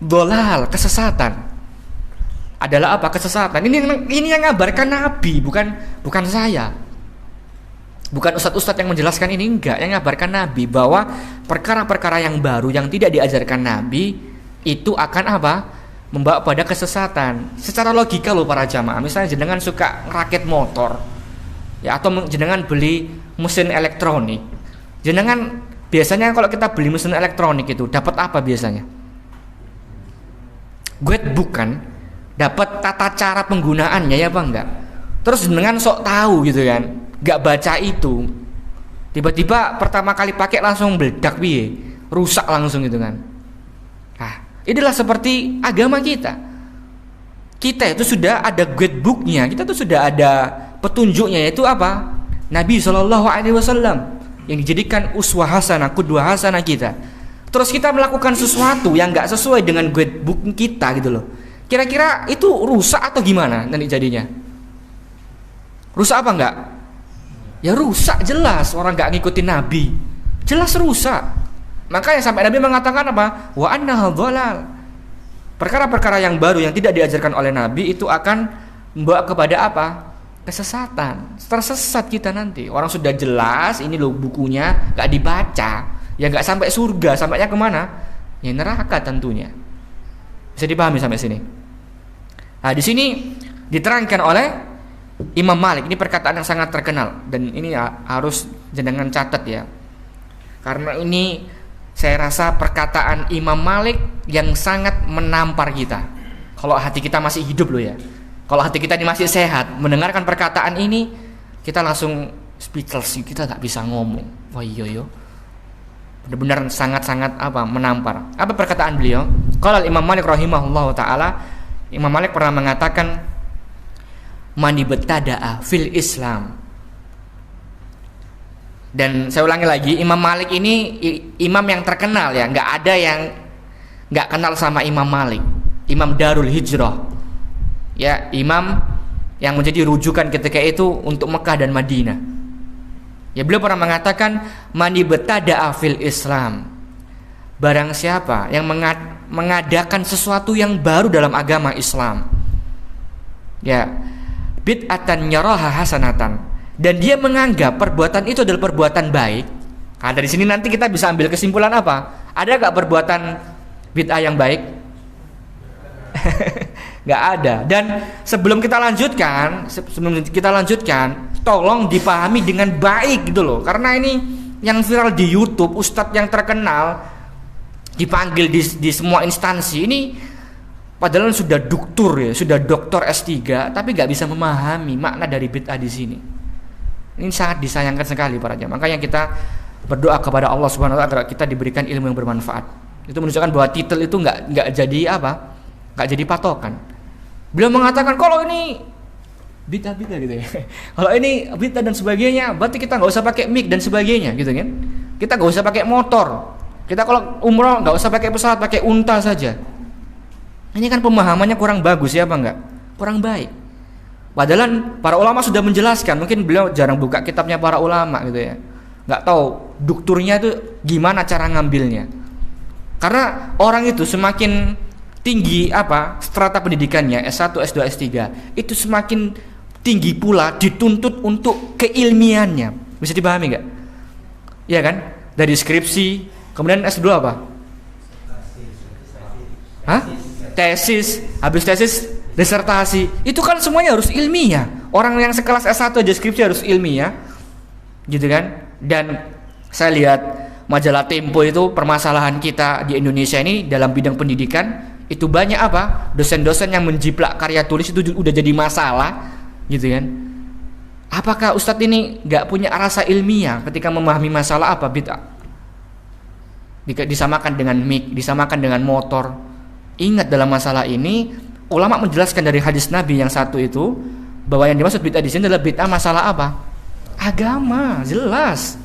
dhalal, kesesatan. Adalah apa? Kesesatan. Ini yang ngabarkan Nabi, bukan saya. Bukan ustadz-ustadz yang menjelaskan ini, enggak. Yang ngabarkan Nabi bahwa perkara-perkara yang baru yang tidak diajarkan Nabi itu akan apa? Membawa pada kesesatan. Secara logika loh para jamaah. Misalnya jenengan suka rakit motor, ya, atau jenengan beli mesin elektronik. Jenengan biasanya kalau kita beli mesin elektronik itu dapat apa biasanya? Guidebook kan? Dapat tata cara penggunaannya, ya apa enggak? Terus jenengan sok tahu gitu kan? Enggak baca itu. Tiba-tiba pertama kali pakai langsung meledak piye? Rusak langsung gitu kan. Nah, inilah seperti agama kita. Kita itu sudah ada guidebooknya, kita tuh sudah ada petunjuknya, yaitu apa? Nabi SAW yang dijadikan uswah hasanah, qudwah hasanah kita. Terus kita melakukan sesuatu yang nggak sesuai dengan guidebook kita gitu loh. Kira-kira itu rusak atau gimana nanti jadinya? Rusak apa enggak? Ya rusak jelas, orang nggak ngikutin Nabi, jelas rusak. Makanya sampai Nabi mengatakan apa? Wa annahu dhalal. Perkara-perkara yang baru yang tidak diajarkan oleh Nabi itu akan membawa kepada apa? Kesesatan. Tersesat kita nanti. Orang sudah jelas ini loh bukunya, gak dibaca, ya gak sampai surga. Sampainya kemana? Ya neraka tentunya. Bisa dipahami sampai sini? Nah, di sini diterangkan oleh Imam Malik. Ini perkataan yang sangat terkenal dan ini harus jenengan catat ya. Karena ini saya rasa perkataan Imam Malik yang sangat menampar kita. Kalau hati kita masih hidup loh ya. Kalau hati kita ini masih sehat, mendengarkan perkataan ini kita langsung speechless, kita tak bisa ngomong. Wah iya yo. Benar-benar sangat-sangat menampar. Apa perkataan beliau? Qala Imam Malik rahimahullahu taala, Imam Malik pernah mengatakan, man ibtada'a fil Islam. Dan saya ulangi lagi, Imam Malik ini imam yang terkenal ya, nggak ada yang nggak kenal sama Imam Malik. Imam Darul Hijrah, ya, imam yang menjadi rujukan ketika itu untuk Mekah dan Madinah. Ya, beliau pernah mengatakan, man ibtada'a fil Islam, barang siapa yang mengadakan sesuatu yang baru dalam agama Islam, ya, bid'atan yaraha hasanatan, dan dia menganggap perbuatan itu adalah perbuatan baik. Nah, dari sini nanti kita bisa ambil kesimpulan apa? Ada gak perbuatan bid'ah yang baik? Gak ada. Dan sebelum kita lanjutkan, tolong dipahami dengan baik gitu loh. Karena ini yang viral di YouTube, ustadz yang terkenal dipanggil di semua instansi ini, padahal sudah doktor ya, sudah doktor S3, tapi gak bisa memahami makna dari bid'ah di sini. Ini sangat disayangkan sekali para jamaah. Makanya kita berdoa kepada Allah Subhanahu wa taala kita diberikan ilmu yang bermanfaat. Itu menunjukkan bahwa titel itu nggak jadi nggak jadi patokan. Beliau mengatakan kalau ini bid'ah gitu ya. Kalau ini bid'ah dan sebagainya, berarti kita nggak usah pakai mic dan sebagainya gitu kan. Kita nggak usah pakai motor. Kita kalau umroh nggak usah pakai pesawat, pakai unta saja. Ini kan pemahamannya kurang bagus ya, apa enggak? Kurang baik. Padahal para ulama sudah menjelaskan, mungkin beliau jarang buka kitabnya para ulama gitu ya. Nggak tahu dukturnya itu gimana cara ngambilnya. Karena orang itu semakin tinggi strata pendidikannya, S1, S2, S3, itu semakin tinggi pula dituntut untuk keilmiannya. Bisa dipahami nggak? Iya kan? Dari skripsi, kemudian S2 apa? Tesis, habis tesis disertasi. Itu kan semuanya harus ilmiah. Orang yang sekelas S1 aja skripsi harus ilmiah. Gitu kan? Dan saya lihat majalah Tempo itu, permasalahan kita di Indonesia ini dalam bidang pendidikan itu banyak dosen-dosen yang menjiplak karya tulis itu udah jadi masalah, gitu kan? Apakah ustadz ini nggak punya rasa ilmiah ketika memahami masalah bid'ah? Disamakan dengan mic, disamakan dengan motor. Ingat, dalam masalah ini ulama menjelaskan dari hadis Nabi yang satu itu, bahwa yang dimaksud bid'ah di sini adalah bid'ah masalah agama, jelas.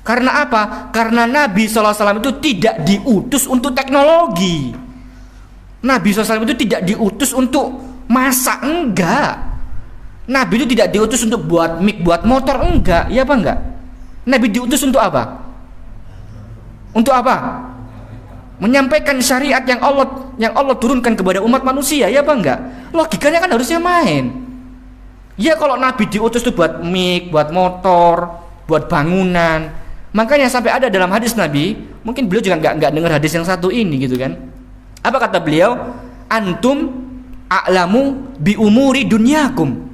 Karena apa? Karena Nabi SAW itu tidak diutus untuk teknologi. Nabi SAW itu tidak diutus untuk masak, enggak. Nabi itu tidak diutus untuk buat mic, buat motor, enggak. Ya apa enggak? Nabi diutus untuk apa? Untuk apa? Menyampaikan syariat yang Allah turunkan kepada umat manusia, ya apa enggak? Logikanya kan harusnya main. Ya kalau Nabi diutus itu buat mic, buat motor, buat bangunan. Makanya sampai ada dalam hadis Nabi, mungkin beliau juga enggak dengar hadis yang satu ini gitu kan. Apa kata beliau? Antum a'lamu bi umuri dunyakum.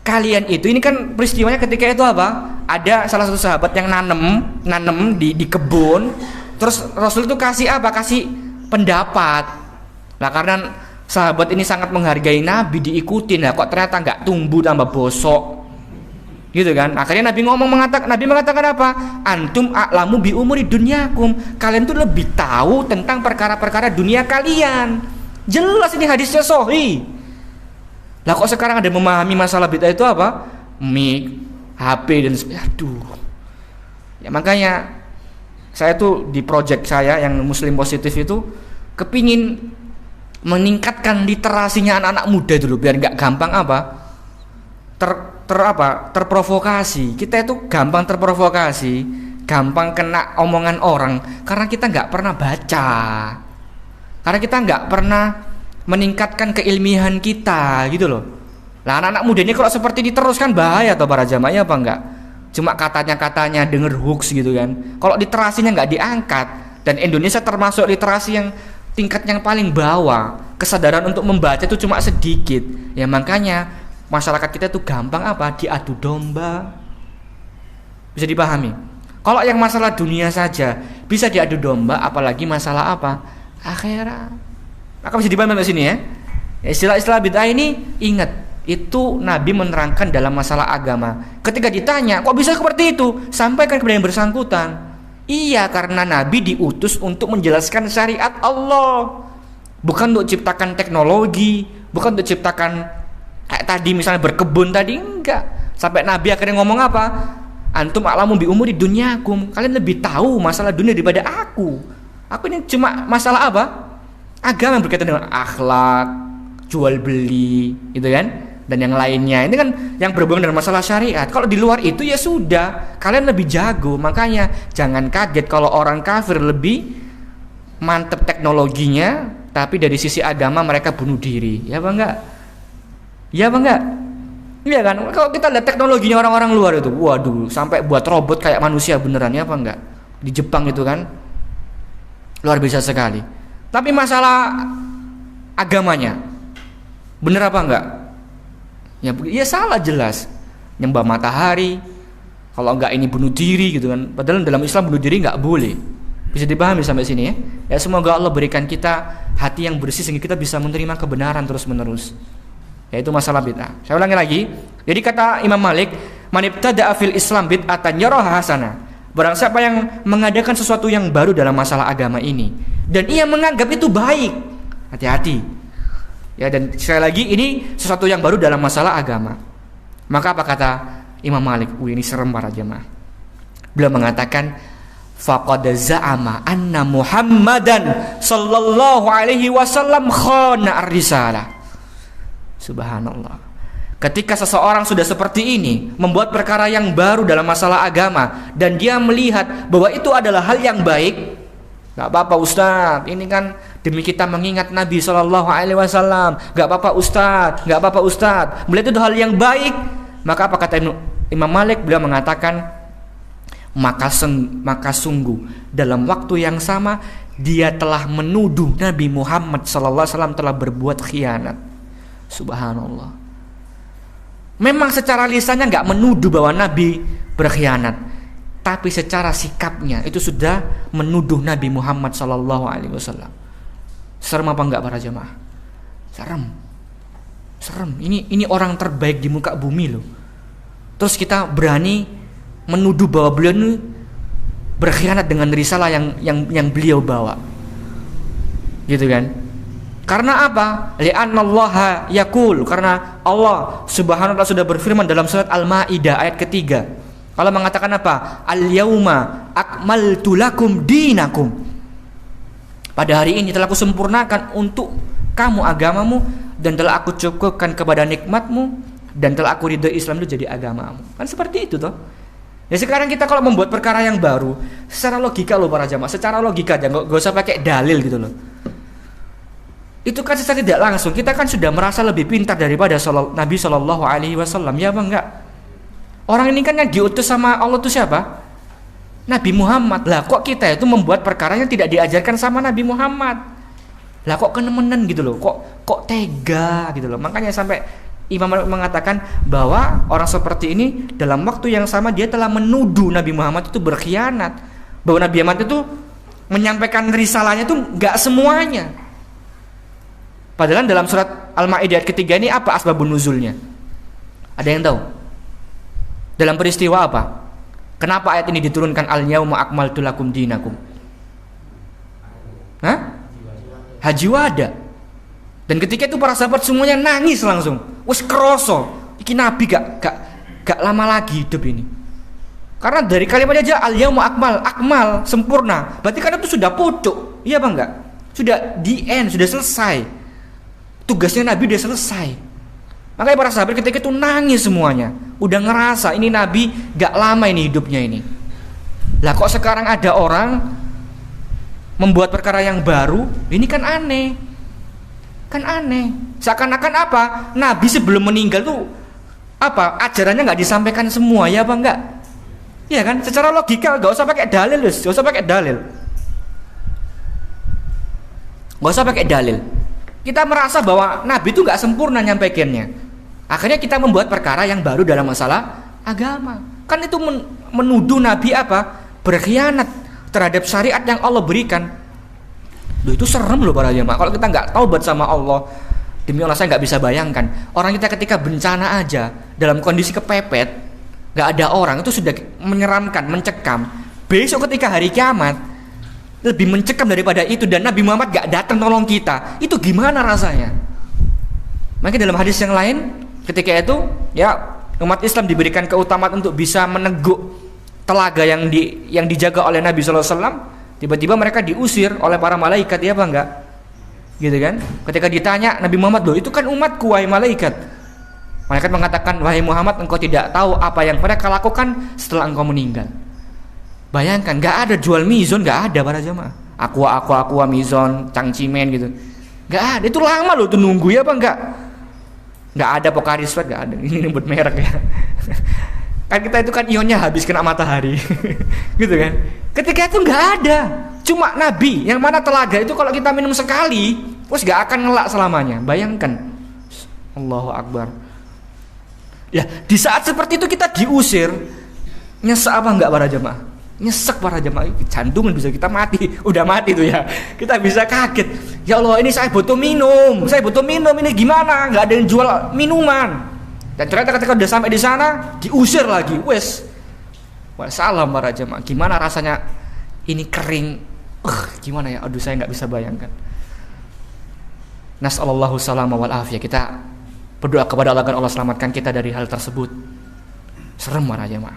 Kalian itu, ini kan peristiwanya ketika itu ada salah satu sahabat yang nanem di kebun. Terus Rasul itu kasih kasih pendapat. Nah, karena sahabat ini sangat menghargai Nabi, diikutin. Nah, kok ternyata nggak tumbuh, tambah bosok, gitu kan? Akhirnya Nabi mengatakan apa? Antum a'lamu bi umuri dunyakum. Kalian tuh lebih tahu tentang perkara-perkara dunia kalian. Jelas ini hadisnya sahih. Lah kok sekarang ada memahami masalah bid'ah itu mic, HP dan aduh. Ya makanya saya tuh di project saya yang Muslim Positif itu kepingin meningkatkan literasinya anak-anak muda dulu biar nggak gampang terprovokasi. Kita itu gampang terprovokasi, gampang kena omongan orang karena kita nggak pernah baca, karena kita nggak pernah meningkatkan keilmiahan kita gitu loh. Nah, anak-anak muda ini kalau seperti ini terus kan bahaya atau para jamaah, ya apa enggak? Cuma katanya denger hoax gitu kan. Kalau literasinya nggak diangkat, dan Indonesia termasuk literasi yang tingkat yang paling bawah, kesadaran untuk membaca itu cuma sedikit. Ya makanya masyarakat kita tuh gampang diadu domba. Bisa dipahami? Kalau yang masalah dunia saja bisa diadu domba, apalagi masalah akhirat. Maka bisa dipahami di sini ya. Istilah-istilah bid'ah ini ingat, itu Nabi menerangkan dalam masalah agama. Ketika ditanya, kok bisa seperti itu? Sampaikan kepada yang bersangkutan. Iya, karena Nabi diutus untuk menjelaskan syariat Allah, bukan untuk ciptakan teknologi, bukan untuk ciptakan kayak tadi misalnya berkebun tadi, enggak. Sampai Nabi akhirnya ngomong apa? Antum a'lamu bi umuri dunyakum, kalian lebih tahu masalah dunia daripada aku. Aku ini cuma masalah apa? Agama yang berkaitan dengan akhlak, jual beli, gitu kan? Dan yang lainnya. Ini kan yang berhubungan dengan masalah syariat. Kalau di luar itu ya sudah, kalian lebih jago. Makanya jangan kaget kalau orang kafir lebih mantep teknologinya, tapi dari sisi agama mereka bunuh diri. Ya apa enggak? Ya apa enggak? Iya kan? Kalau kita lihat teknologinya orang-orang luar itu, waduh, sampai buat robot kayak manusia beneran, ya apa enggak? Di Jepang itu kan luar biasa sekali. Tapi masalah agamanya bener apa enggak? Ya salah jelas. Nyembah matahari, kalau enggak ini bunuh diri gitu kan. Padahal dalam Islam bunuh diri enggak boleh. Bisa dipahami sampai sini ya? Ya semoga Allah berikan kita hati yang bersih sehingga kita bisa menerima kebenaran terus menerus. Yaitu masalah bid'ah. Saya ulangi lagi. Jadi kata Imam Malik, man ibtada'a fil Islam bid'atan yaraha hasanah. Barang siapa yang mengadakan sesuatu yang baru dalam masalah agama ini dan ia menganggap itu baik, hati-hati. Ya, dan sekali lagi ini sesuatu yang baru dalam masalah agama. Maka apa kata Imam Malik? Ini serem para jemaah. Beliau mengatakan faqad za'ama anna Muhammadan sallallahu alaihi wasallam khana ar-risalah. Subhanallah. Ketika seseorang sudah seperti ini, membuat perkara yang baru dalam masalah agama dan dia melihat bahwa itu adalah hal yang baik, gak apa-apa Ustaz, ini kan demi kita mengingat Nabi SAW. Gak apa-apa Ustaz, gak apa-apa Ustaz. Melihat itu hal yang baik, maka apa kata Imam Malik? Beliau mengatakan maka sungguh dalam waktu yang sama dia telah menuduh Nabi Muhammad SAW telah berbuat khianat. Subhanallah. Memang secara lisannya gak menuduh bahwa Nabi berkhianat, tapi secara sikapnya itu sudah menuduh Nabi Muhammad SAW. Serem apa enggak para jemaah? Serem. Ini orang terbaik di muka bumi loh. Terus kita berani menuduh bahwa beliau ini berkhianat dengan risalah yang beliau bawa. Gitu kan? Karena apa? Li'annallaha yaqul, karena Allah Subhanahu wa taala sudah berfirman dalam surat Al-Maidah ayat ketiga. Allah mengatakan apa? Al-yauma akmaltu lakum dinakum. Pada hari ini telah aku sempurnakan untuk kamu agamamu dan telah aku cukupkan kepada nikmatmu dan telah aku ridhoi Islam itu jadi agamamu. Kan seperti itu toh. Ya sekarang kita kalau membuat perkara yang baru, secara logika loh para jamaah, secara logika aja, gak usah pakai dalil gitu loh. Itu kan secara tidak langsung kita kan sudah merasa lebih pintar daripada Nabi Shallallahu Alaihi Wasallam, ya apa enggak? Orang ini kan yang diutus sama Allah itu siapa? Nabi Muhammad. Lah kok kita itu membuat perkara yang tidak diajarkan sama Nabi Muhammad? Lah kok kenemenan gitu loh? Kok tega gitu loh? Makanya sampai Imam mengatakan bahwa orang seperti ini dalam waktu yang sama dia telah menuduh Nabi Muhammad itu berkhianat. Bahwa Nabi Muhammad itu menyampaikan risalahnya itu enggak semuanya. Padahal dalam surat Al-Maidah ayat ketiga ini apa asbabun nuzulnya? Ada yang tahu? Dalam peristiwa apa? Kenapa ayat ini diturunkan al-yauma akmaltu lakum dinakum? Haji Wada. Dan ketika itu para sahabat semuanya nangis langsung. Wes kroso, iki Nabi gak lama lagi hidup ini. Karena dari kalimat aja al-yauma akmal sempurna. Berarti kan itu sudah pucuk. Iya apa enggak? Sudah di end, sudah selesai. Tugasnya Nabi udah selesai. Makanya para sahabat ketika itu nangis semuanya. Udah ngerasa ini Nabi gak lama ini hidupnya ini. Lah kok sekarang ada orang membuat perkara yang baru, ini kan aneh. Kan aneh. Seakan-akan apa? Nabi sebelum meninggal tuh apa? Ajarannya gak disampaikan semua, ya apa enggak? Iya kan? Secara logika gak usah pakai dalil, gak usah pakai dalil. Gak usah pakai dalil. Kita merasa bahwa Nabi itu gak sempurna nyampaikannya. Akhirnya kita membuat perkara yang baru dalam masalah agama. Kan itu menuduh Nabi apa? Berkhianat terhadap syariat yang Allah berikan. Loh, itu serem loh para jemaah. Kalau kita gak taubat sama Allah, demi Allah saya gak bisa bayangkan. Orang kita ketika bencana aja, dalam kondisi kepepet, gak ada orang, itu sudah menyeramkan, mencekam. besok ketika hari kiamat lebih mencekam daripada itu, dan Nabi Muhammad gak datang tolong kita, itu gimana rasanya? Maka dalam hadis yang lain ketika itu ya umat Islam diberikan keutamaan untuk bisa meneguk telaga yang dijaga oleh Nabi SAW. Tiba-tiba mereka diusir oleh para malaikat, ya apa enggak? Gitu kan? Ketika ditanya Nabi Muhammad, loh itu kan umatku wahai malaikat. Malaikat mengatakan, wahai Muhammad, engkau tidak tahu apa yang mereka lakukan setelah engkau meninggal. Bayangkan, gak ada jual mizon, gak ada para jemaah. Aqua mizon, cangcimen gitu. Gak ada, itu lama loh tuh nunggu, ya apa enggak? Gak ada Pocari Sweat, gak ada. Ini buat merek ya. Kan kita itu kan ionnya habis kena matahari. Gitu kan. Ketika itu nggak ada, cuma Nabi yang mana telaga itu kalau kita minum sekali terus nggak akan ngelak selamanya. Bayangkan. Allahu Akbar. Ya, di saat seperti itu kita diusir, nyesek apa enggak para jemaah? Nyesek para jemaah. Jantung bisa kita mati, udah mati tuh ya. Kita bisa kaget. Ya Allah, ini saya butuh minum, ini gimana? Nggak ada yang jual minuman. Dan ternyata ketika udah sampai di sana diusir lagi, wes. Wassalam para jemaah. Gimana rasanya ini kering? Gimana ya? Aduh, saya nggak bisa bayangkan. Nasallallahu salama wal afiyah. Kita berdoa kepada Allah agar Allah selamatkan kita dari hal tersebut. Serem para jemaah.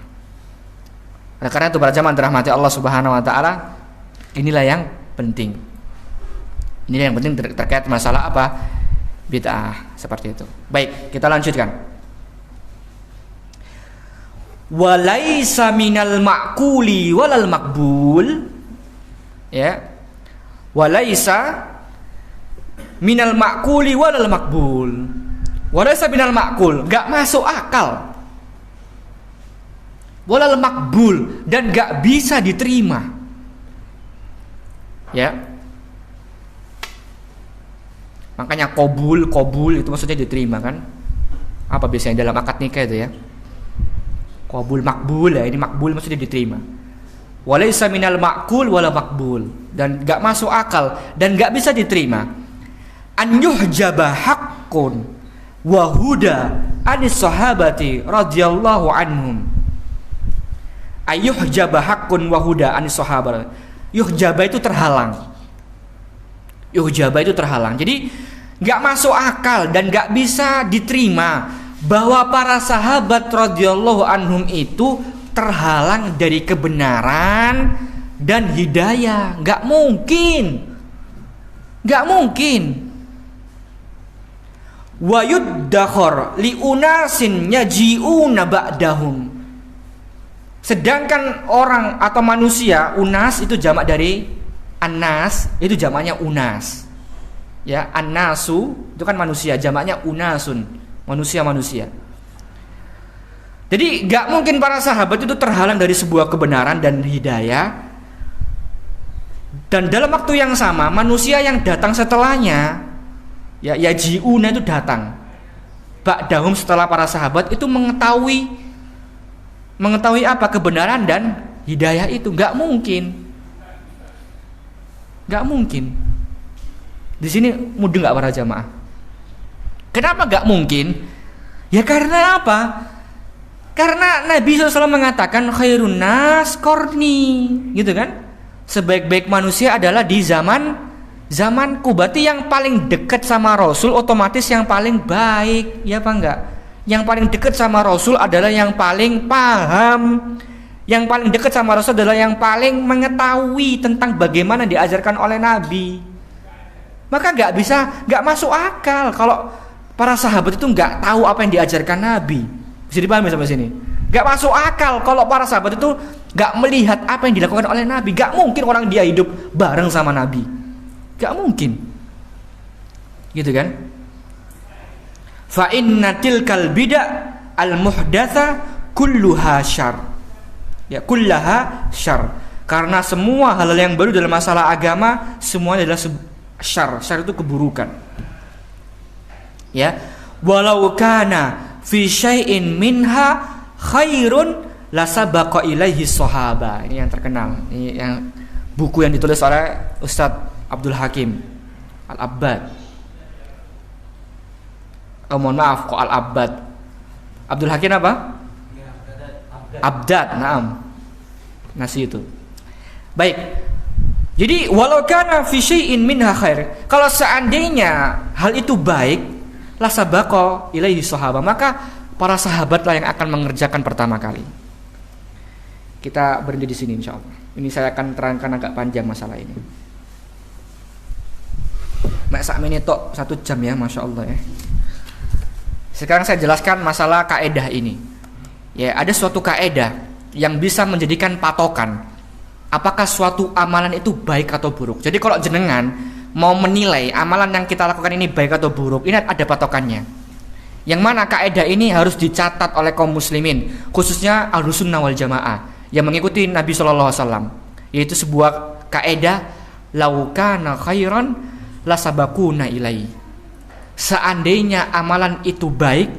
Nah, karena itu para jemaah dirahmati Allah Subhanahu wa taala, inilah yang penting. Inilah yang penting terkait masalah apa? Bid'ah seperti itu. Baik, kita lanjutkan. Walaisa minal ma'kuli walal makbul, ya, walaisa minal ma'kuli walal makbul, walaisa minal ma'kul, gak masuk akal, walal makbul, dan gak bisa diterima, ya. Makanya kobul itu maksudnya diterima kan, apa biasanya dalam akad nikah itu ya. Qabul makbul, ya, ini makbul maksudnya diterima. Walaysa minal ma'kul wala makbul, dan gak masuk akal dan gak bisa diterima. An yuhjaba haqqun wa huda anis sahabati radhiyallahu anhum. Ayuhjaba haqqun wa huda anis sahabat. Yuhjaba itu terhalang. Yuhjaba itu terhalang. Jadi gak masuk akal dan gak bisa diterima bahwa para sahabat radhiyallahu anhum itu terhalang dari kebenaran dan hidayah. Gak mungkin. Wa yuddakhar li unasin yaji'una ba'dahum. Sedangkan orang atau manusia, unas itu jamak dari anas, itu jamaknya unas. Ya, annasu itu kan manusia, jamaknya unasun. Manusia. Jadi gak mungkin para sahabat itu terhalang dari sebuah kebenaran dan hidayah. Dan dalam waktu yang sama manusia yang datang setelahnya, ya yaji'una itu datang ba'dahum setelah para sahabat itu mengetahui apa kebenaran dan hidayah itu. Gak mungkin. Di sini mudeng gak para jamaah? Kenapa gak mungkin? Ya karena apa? Karena Nabi SAW mengatakan khairun nas qarni, gitu kan? Sebaik-baik manusia adalah di zamanku. Berarti yang paling dekat sama Rasul otomatis yang paling baik, ya apa enggak? Yang paling dekat sama Rasul adalah yang paling paham. Yang paling dekat sama Rasul adalah yang paling mengetahui tentang bagaimana diajarkan oleh Nabi. Maka gak masuk akal kalau para sahabat itu nggak tahu apa yang diajarkan Nabi. Bisa dipahami sampai sini? Nggak masuk akal kalau para sahabat itu nggak melihat apa yang dilakukan oleh Nabi. Nggak mungkin orang dia hidup bareng sama Nabi. Nggak mungkin. Gitu kan? Fa inna tilkal bid'ah al muhdatsa kulluha syarr. Ya, kullaha syarr. Karena semua hal yang baru dalam masalah agama semuanya adalah syarr. Syarr itu keburukan. Ya, walau kana fi syai'in minha khairun lasabaqa ilaihi sahaba. Ini yang terkenal. Ini yang buku yang ditulis oleh Ustadz Abdul Hakim Al-Abbad. Mohon maaf kok Al-Abbad. Abdul Hakim apa? Abdad, naam. Nasi itu. Baik. Jadi walau kana fi syai'in minha khair, kalau seandainya hal itu baik, la sabaqa ilaihi sahaba, maka para sahabatlah yang akan mengerjakan pertama kali. Kita berhenti di sini insyaallah. Ini saya akan terangkan agak panjang masalah ini. Mek sak menit tok 1 jam ya, Masya Allah ya. Sekarang saya jelaskan masalah kaedah ini. Ya, ada suatu kaedah yang bisa menjadikan patokan apakah suatu amalan itu baik atau buruk. Jadi kalau jenengan mau menilai amalan yang kita lakukan ini baik atau buruk, ini ada patokannya. Yang mana kaedah ini harus dicatat oleh kaum muslimin, khususnya Ahlussunnah wal Jamaah yang mengikuti Nabi sallallahu alaihi wasallam. Yaitu sebuah kaedah lau kana khairan lasabaquna ilai. Seandainya amalan itu baik,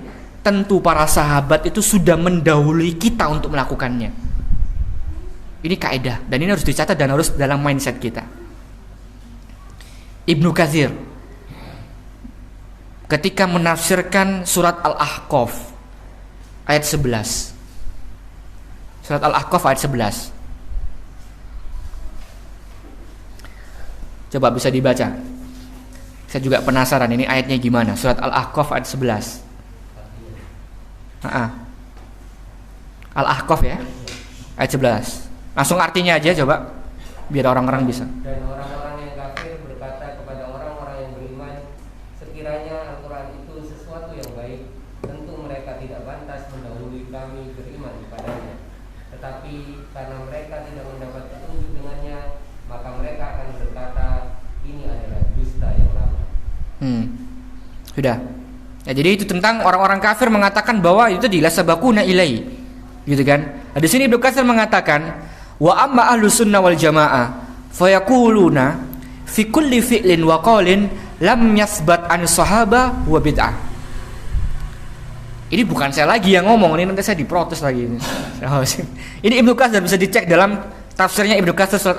tentu para sahabat itu sudah mendahului kita untuk melakukannya. Ini kaedah dan ini harus dicatat dan harus dalam mindset kita. Ibnu Katsir ketika menafsirkan surat Al-Ahqaf ayat 11. Surat Al-Ahqaf ayat 11. Coba bisa dibaca. Saya juga penasaran ini ayatnya gimana. Surat Al-Ahqaf ayat 11. Al-Ahqaf ya. Ayat 11. Langsung artinya aja coba biar orang-orang bisa. Dan orang-orang yang kafir berkata kepada orang-orang yang beriman, sekiranya Al-Quran itu sesuatu yang baik, tentu mereka tidak pantas mendahului kami beriman kepadanya. Tetapi karena mereka tidak mendapat petunjuk dengannya, maka mereka akan berkata, ini adalah dusta yang lama. Sudah. Ya, jadi itu tentang orang-orang kafir mengatakan bahwa itu dilasabakuna ilai, gitu kan? Nah, di sini Ibnu Katsir mengatakan, wa amma Ahlussunnah wal Jamaah fayaquluna fi kulli fi'lin wa qawlin lam yasbat an sahaba wa bid'ah. Ini bukan saya lagi yang ngomong, ini nanti saya diprotes lagi ini. Ini Ibnu Katsir, bisa dicek dalam tafsirnya Ibnu Katsir surat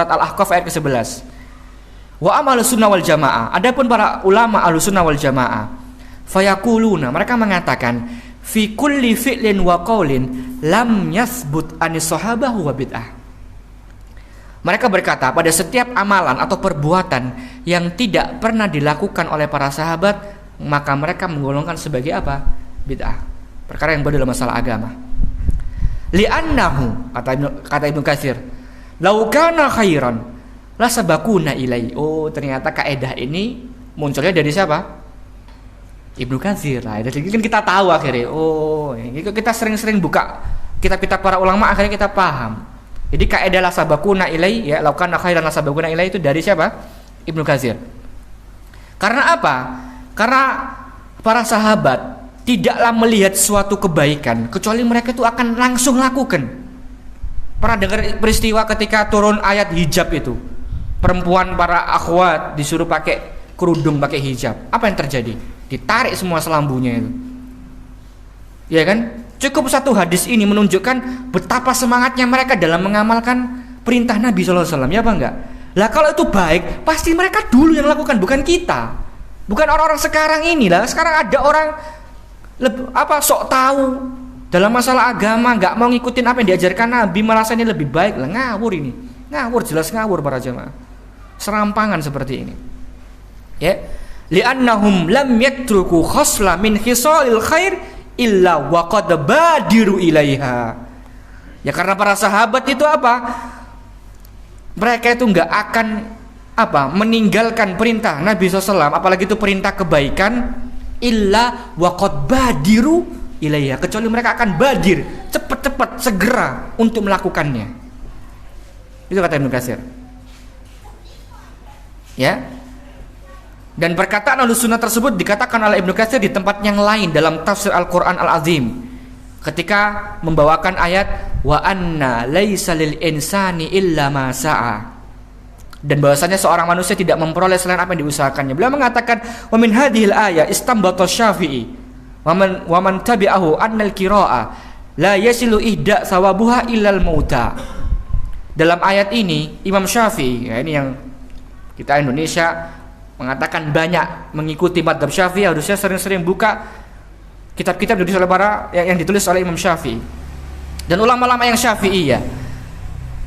Al-Ahqaf ayat ke-11. Wa amma Ahlussunnah wal Jamaah, adapun para ulama Ahlussunnah wal Jamaah fayaquluna, mereka mengatakan fi kulli fi'lin wa qaulin lam yasbut anis sahabah wa bid'ah. Mereka berkata pada setiap amalan atau perbuatan yang tidak pernah dilakukan oleh para sahabat, maka mereka menggolongkan sebagai apa? Bid'ah. Perkara yang baru dalam masalah agama. Li'annahu, kata Ibnu Katsir, lau kana khairan lasabaquna ilai. Oh, ternyata kaedah ini munculnya dari siapa? Ibnu Katsir lah. Jadi kan kita tahu akhirnya. Oh, ini kita sering-sering buka kitab-kitab para ulama, akhirnya kita paham. Jadi kaidah lasabaquna ilai, ya, lakukan khairan lasabaquna ilai itu dari siapa? Ibnu Katsir. Karena apa? Karena para sahabat tidaklah melihat suatu kebaikan kecuali mereka itu akan langsung lakukan. Pernah dengar peristiwa ketika turun ayat hijab itu? Perempuan para akhwat disuruh pakai kerudung, pakai hijab. Apa yang terjadi? Ditarik semua selambunya itu. Ya kan? Cukup satu hadis ini menunjukkan betapa semangatnya mereka dalam mengamalkan perintah Nabi SAW. Ya apa enggak? Lah kalau itu baik, pasti mereka dulu yang lakukan, bukan kita. Bukan orang-orang sekarang ini lah. Sekarang ada orang sok tahu dalam masalah agama, enggak mau ngikutin apa yang diajarkan Nabi, merasa ini lebih baik. Lah ngawur ini. Ngawur, jelas ngawur para jemaah. Serampangan seperti ini. Ya. Li'annahum lam yatruku khosla min khisalil khair illa wa qad badiru ilaiha. Ya karena para sahabat itu apa? Mereka itu enggak akan meninggalkan perintah Nabi SAW, apalagi itu perintah kebaikan, illa wa qad badiru ilaiha, kecuali mereka akan badir, cepat-cepat segera untuk melakukannya. Itu kata Ibnu Katsir. Ya. Dan perkataan Ahlussunnah tersebut dikatakan oleh Ibnu Katsir di tempat yang lain dalam tafsir Al-Quran Al-Azim ketika membawakan ayat wa anna laisa lil insani illa ma sa'a, dan bahwasanya seorang manusia tidak memperoleh selain apa yang diusahakannya. Beliau mengatakan wa min hadhil ayat istambata Syafi'i wa man tabi'ahu annal qira'a la yasilu ihda sawabuha illal mauta. Dalam ayat ini Imam Syafi'i, ya ini yang kita Indonesia mengatakan banyak mengikuti mazhab Syafi'i, harusnya sering-sering buka kitab-kitab yang ditulis oleh Imam Syafi'i dan ulama-ulama yang Syafi'i ya.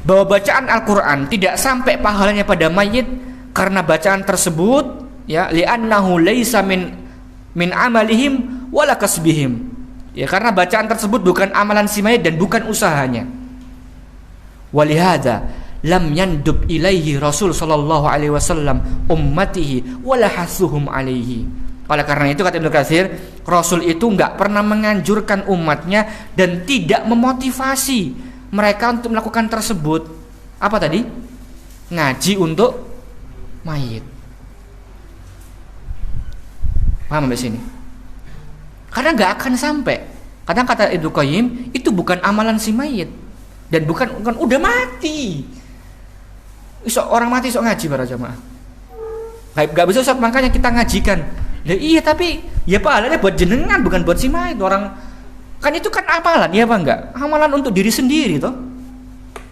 bahwa bacaan Al-Qur'an tidak sampai pahalanya pada mayit karena bacaan tersebut ya li'annahu laisa min amalihim wala kasbihim. Ya, karena bacaan tersebut bukan amalan si mayit dan bukan usahanya. Walihada lam yandub ilaihi Rasul sallallahu alaihi wasallam ummatihi wala hasuhum alaihi. Oleh karena itu kata Ibnu Katsir, Rasul itu enggak pernah menganjurkan umatnya dan tidak memotivasi mereka untuk melakukan tersebut. Apa tadi? Ngaji untuk mayit. Paham sampai sini? Karena nggak akan sampai. Kadang kata Ibnu Qayyim itu bukan amalan si mayit dan bukan udah mati. Orang mati sok ngaji para jamaah. Nggak bisa Ustaz, makanya kita ngajikan. Lah iya tapi ya pahalanya buat jenengan bukan buat si mayit. Orang kan itu kan amalan ya apa enggak? Amalan untuk diri sendiri toh.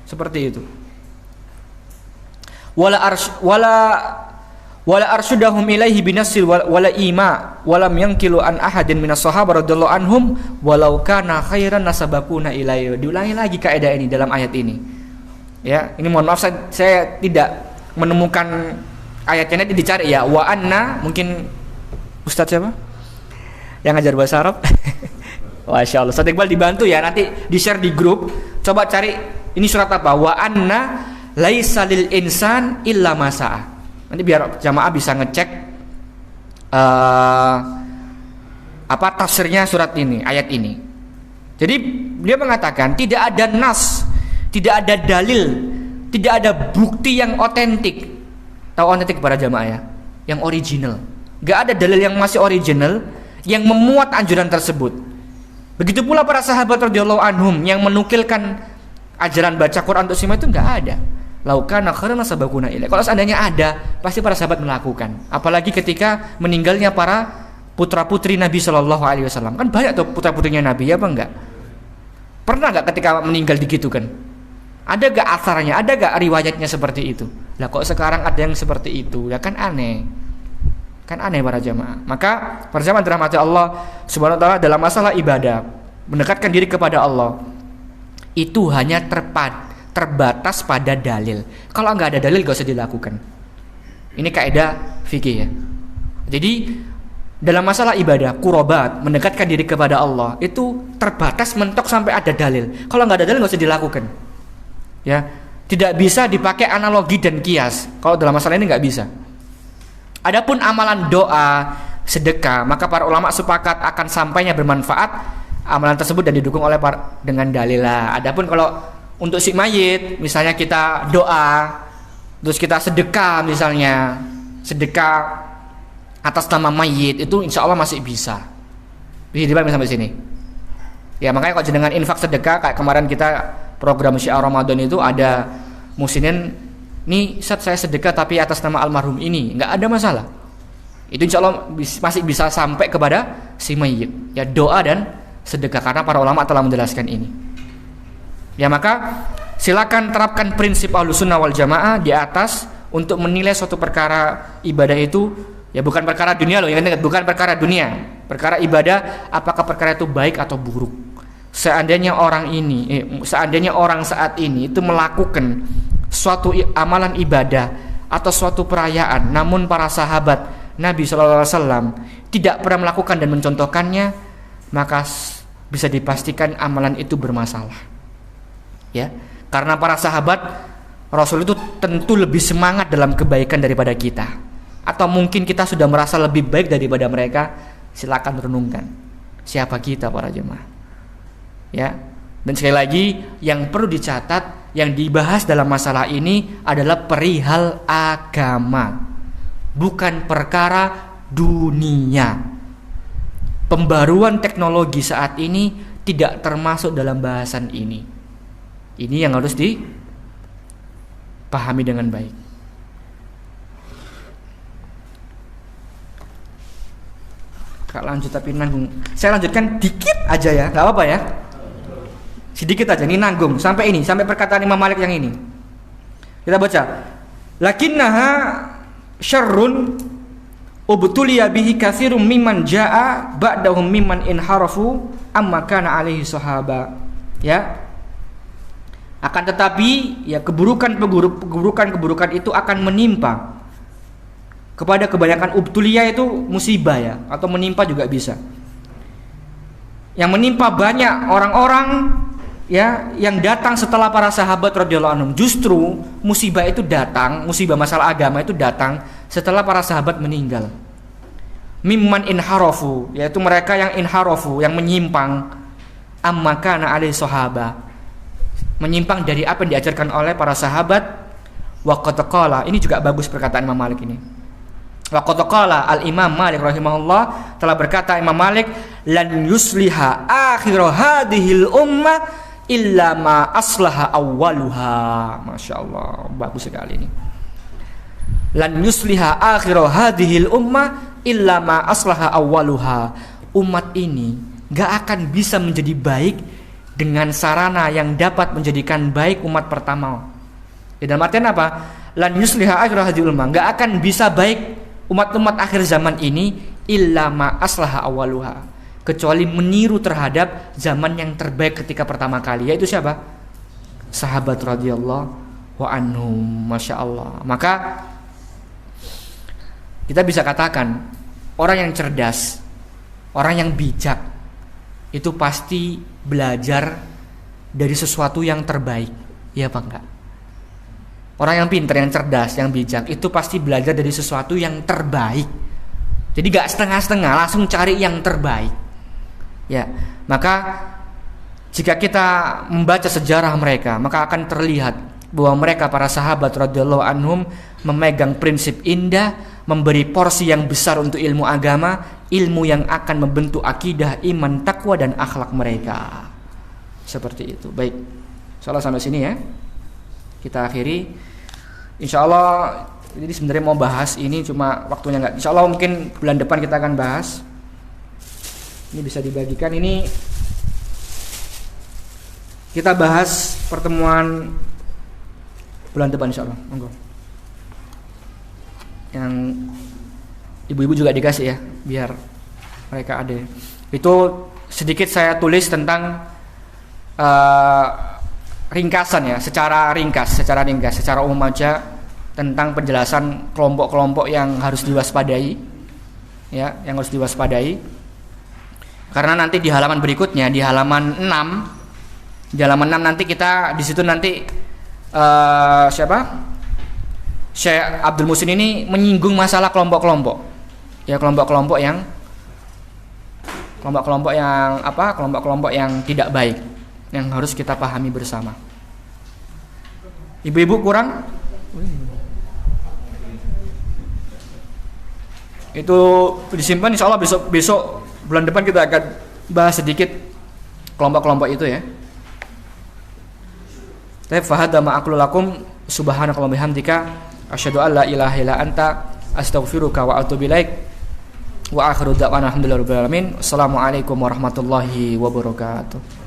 Seperti itu. Wala arsyudahum ilaihi binasil wala ima walam yankilu an ahadin minas sahabah radhiyallahu anhum walau kana khairan nasabakuna ilaihi. Diulangi lagi kaidah ini dalam ayat ini. Ya, ini mohon maaf saya tidak menemukan ayatnya, nanti dicari ya. Wa anna, mungkin Ustaz siapa? Yang ngajar bahasa Arab. Masya Allah, Ustaz Iqbal dibantu ya, nanti di-share di grup. Coba cari ini surat apa? Wa anna laisa lil insan illa ma sa'a. Nanti biar jamaah bisa ngecek apa tafsirnya surat ini, ayat ini. Jadi dia mengatakan tidak ada nas, tidak ada dalil, tidak ada bukti yang otentik. Tahu otentik para jamaah ya? Yang original. Gak ada dalil yang masih original yang memuat anjuran tersebut. Begitu pula para sahabat radhiyallahu anhum yang menukilkan ajaran baca Quran untuk sima itu nggak ada. Laukana kharana sabakuna ilaih. Kalau seandainya ada, pasti para sahabat melakukan. Apalagi ketika meninggalnya para putra-putri Nabi Shallallahu Alaihi Wasallam. Kan banyak tuh putra-putrinya Nabi, ya apa enggak? Pernah nggak ketika meninggal digitukan? Ada gak asarnya? Ada gak riwayatnya seperti itu? Lah kok sekarang ada yang seperti itu? Ya kan aneh. Kan aneh para jamaah. Maka para jamaah dirahmati Allah Subhanahu wa taala dalam masalah ibadah, mendekatkan diri kepada Allah, itu hanya terbatas pada dalil. Kalau nggak ada dalil gak usah dilakukan. Ini kaidah fikih ya. Jadi dalam masalah ibadah, qurobat, mendekatkan diri kepada Allah, itu terbatas mentok sampai ada dalil. Kalau nggak ada dalil gak usah dilakukan. Ya, tidak bisa dipakai analogi dan kias. Kalau dalam masalah ini nggak bisa. Adapun amalan doa, sedekah, maka para ulama sepakat akan sampainya bermanfaat amalan tersebut dan didukung oleh dengan dalil lah. Adapun kalau untuk si mayit, misalnya kita doa, terus kita sedekah misalnya, sedekah atas nama mayit, itu insya Allah masih bisa. Bisa dipahami sampai sini. Ya makanya kalau jenengan infak sedekah, kayak kemarin kita program Syiar Ramadan itu ada musinin, nih saat saya sedekah tapi atas nama almarhum ini, nggak ada masalah. Itu insya Allah masih bisa sampai kepada si mayit. Ya doa dan sedekah, karena para ulama telah menjelaskan ini. Ya maka silakan terapkan prinsip Ahlussunnah wal Jamaah di atas untuk menilai suatu perkara ibadah itu. Ya bukan perkara dunia loh, yang bukan perkara dunia, perkara ibadah, apakah perkara itu baik atau buruk. Seandainya orang saat ini itu melakukan suatu amalan ibadah atau suatu perayaan, namun para sahabat Nabi SAW tidak pernah melakukan dan mencontohkannya, maka bisa dipastikan amalan itu bermasalah. Ya, karena para sahabat Rasul itu tentu lebih semangat dalam kebaikan daripada kita. Atau mungkin kita sudah merasa lebih baik daripada mereka. Silakan renungkan siapa kita para jemaah. Ya. Dan sekali lagi yang perlu dicatat, yang dibahas dalam masalah ini adalah perihal agama, bukan perkara dunia. Pembaruan teknologi saat ini tidak termasuk dalam bahasan ini. Ini yang harus dipahami dengan baik. Lanjut tapi nanggung. Saya lanjutkan dikit aja ya, nggak apa-apa ya. Sedikit aja, ini nanggung sampai ini, sampai perkataan Imam Malik yang ini. Kita baca. Lakinnaha syarrun ubtuliya bihi katsirum mimman jaa ba'dahum mimman inharafu amma kana alaihi sahaba. Ya. Akan tetapi ya keburukan itu akan menimpa kepada kebanyakan ubtuliyah itu musibah ya, atau menimpa juga bisa. Yang menimpa banyak orang-orang ya yang datang setelah para sahabat radhiyallahu anhum. Justru musibah itu datang, musibah masalah agama itu datang setelah para sahabat meninggal. Mimman inharafu, yaitu mereka yang inharafu, yang menyimpang amma kana alaihi sahabah, menyimpang dari apa yang diajarkan oleh para sahabat. Wa qad qala, ini juga bagus perkataan Imam Malik ini. Wa qad qala al-Imam Malik rahimahullah, telah berkata Imam Malik, lan yusliha akhir hadhil ummah illa ma aslaha awwaluha. Masyaallah, bagus sekali ini. Lan yusliha akhir hadhil ummah illa ma aslaha awwaluha. Umat ini gak akan bisa menjadi baik dengan sarana yang dapat menjadikan baik umat pertama. Dalam artian apa? Lan yusliha akhir hadhil ummah, gak akan bisa baik umat-umat akhir zaman ini illa ma aslaha awwaluha, kecuali meniru terhadap zaman yang terbaik ketika pertama kali, yaitu siapa? Sahabat radhiyallahu anhum. Masya Allah. Maka kita bisa katakan orang yang cerdas, orang yang bijak itu pasti belajar dari sesuatu yang terbaik, iya apa enggak? Orang yang pintar, yang cerdas, yang bijak itu pasti belajar dari sesuatu yang terbaik. Jadi gak setengah-setengah, langsung cari yang terbaik. Ya, maka jika kita membaca sejarah mereka, maka akan terlihat bahwa mereka para sahabat radhiyallahu anhum memegang prinsip indah, memberi porsi yang besar untuk ilmu agama, ilmu yang akan membentuk akidah, iman, takwa dan akhlak mereka. Seperti itu. Baik. Insyaallah sampai sini ya. Kita akhiri. Insyaallah, jadi sebenarnya mau bahas ini cuma waktunya enggak. Insyaallah mungkin bulan depan kita akan bahas. Ini bisa dibagikan, ini kita bahas pertemuan bulan depan insyaallah. Monggo. Yang ibu-ibu juga dikasih ya, biar mereka ada. Itu sedikit saya tulis tentang ringkasan ya, secara ringkas, secara umum aja tentang penjelasan kelompok-kelompok yang harus diwaspadai, ya, yang harus diwaspadai. Karena nanti di halaman berikutnya, di halaman 6 nanti kita di situ nanti siapa? Syekh Abdul Muhsin ini menyinggung masalah kelompok-kelompok. Ya, kelompok-kelompok yang apa? Kelompok-kelompok yang tidak baik, yang harus kita pahami bersama. Ibu-ibu kurang? Itu disimpan, insyaallah besok bulan depan kita akan bahas sedikit kelompok-kelompok itu ya. Fahadha ma aqulu lakum subhanakallahumma bihamdika asyhadu an la ilaha illa anta astaghfiruka wa atubu ilaik. Wa akhiru da'wana alhamdulillahi rabbil alamin. Assalamualaikum warahmatullahi wabarakatuh.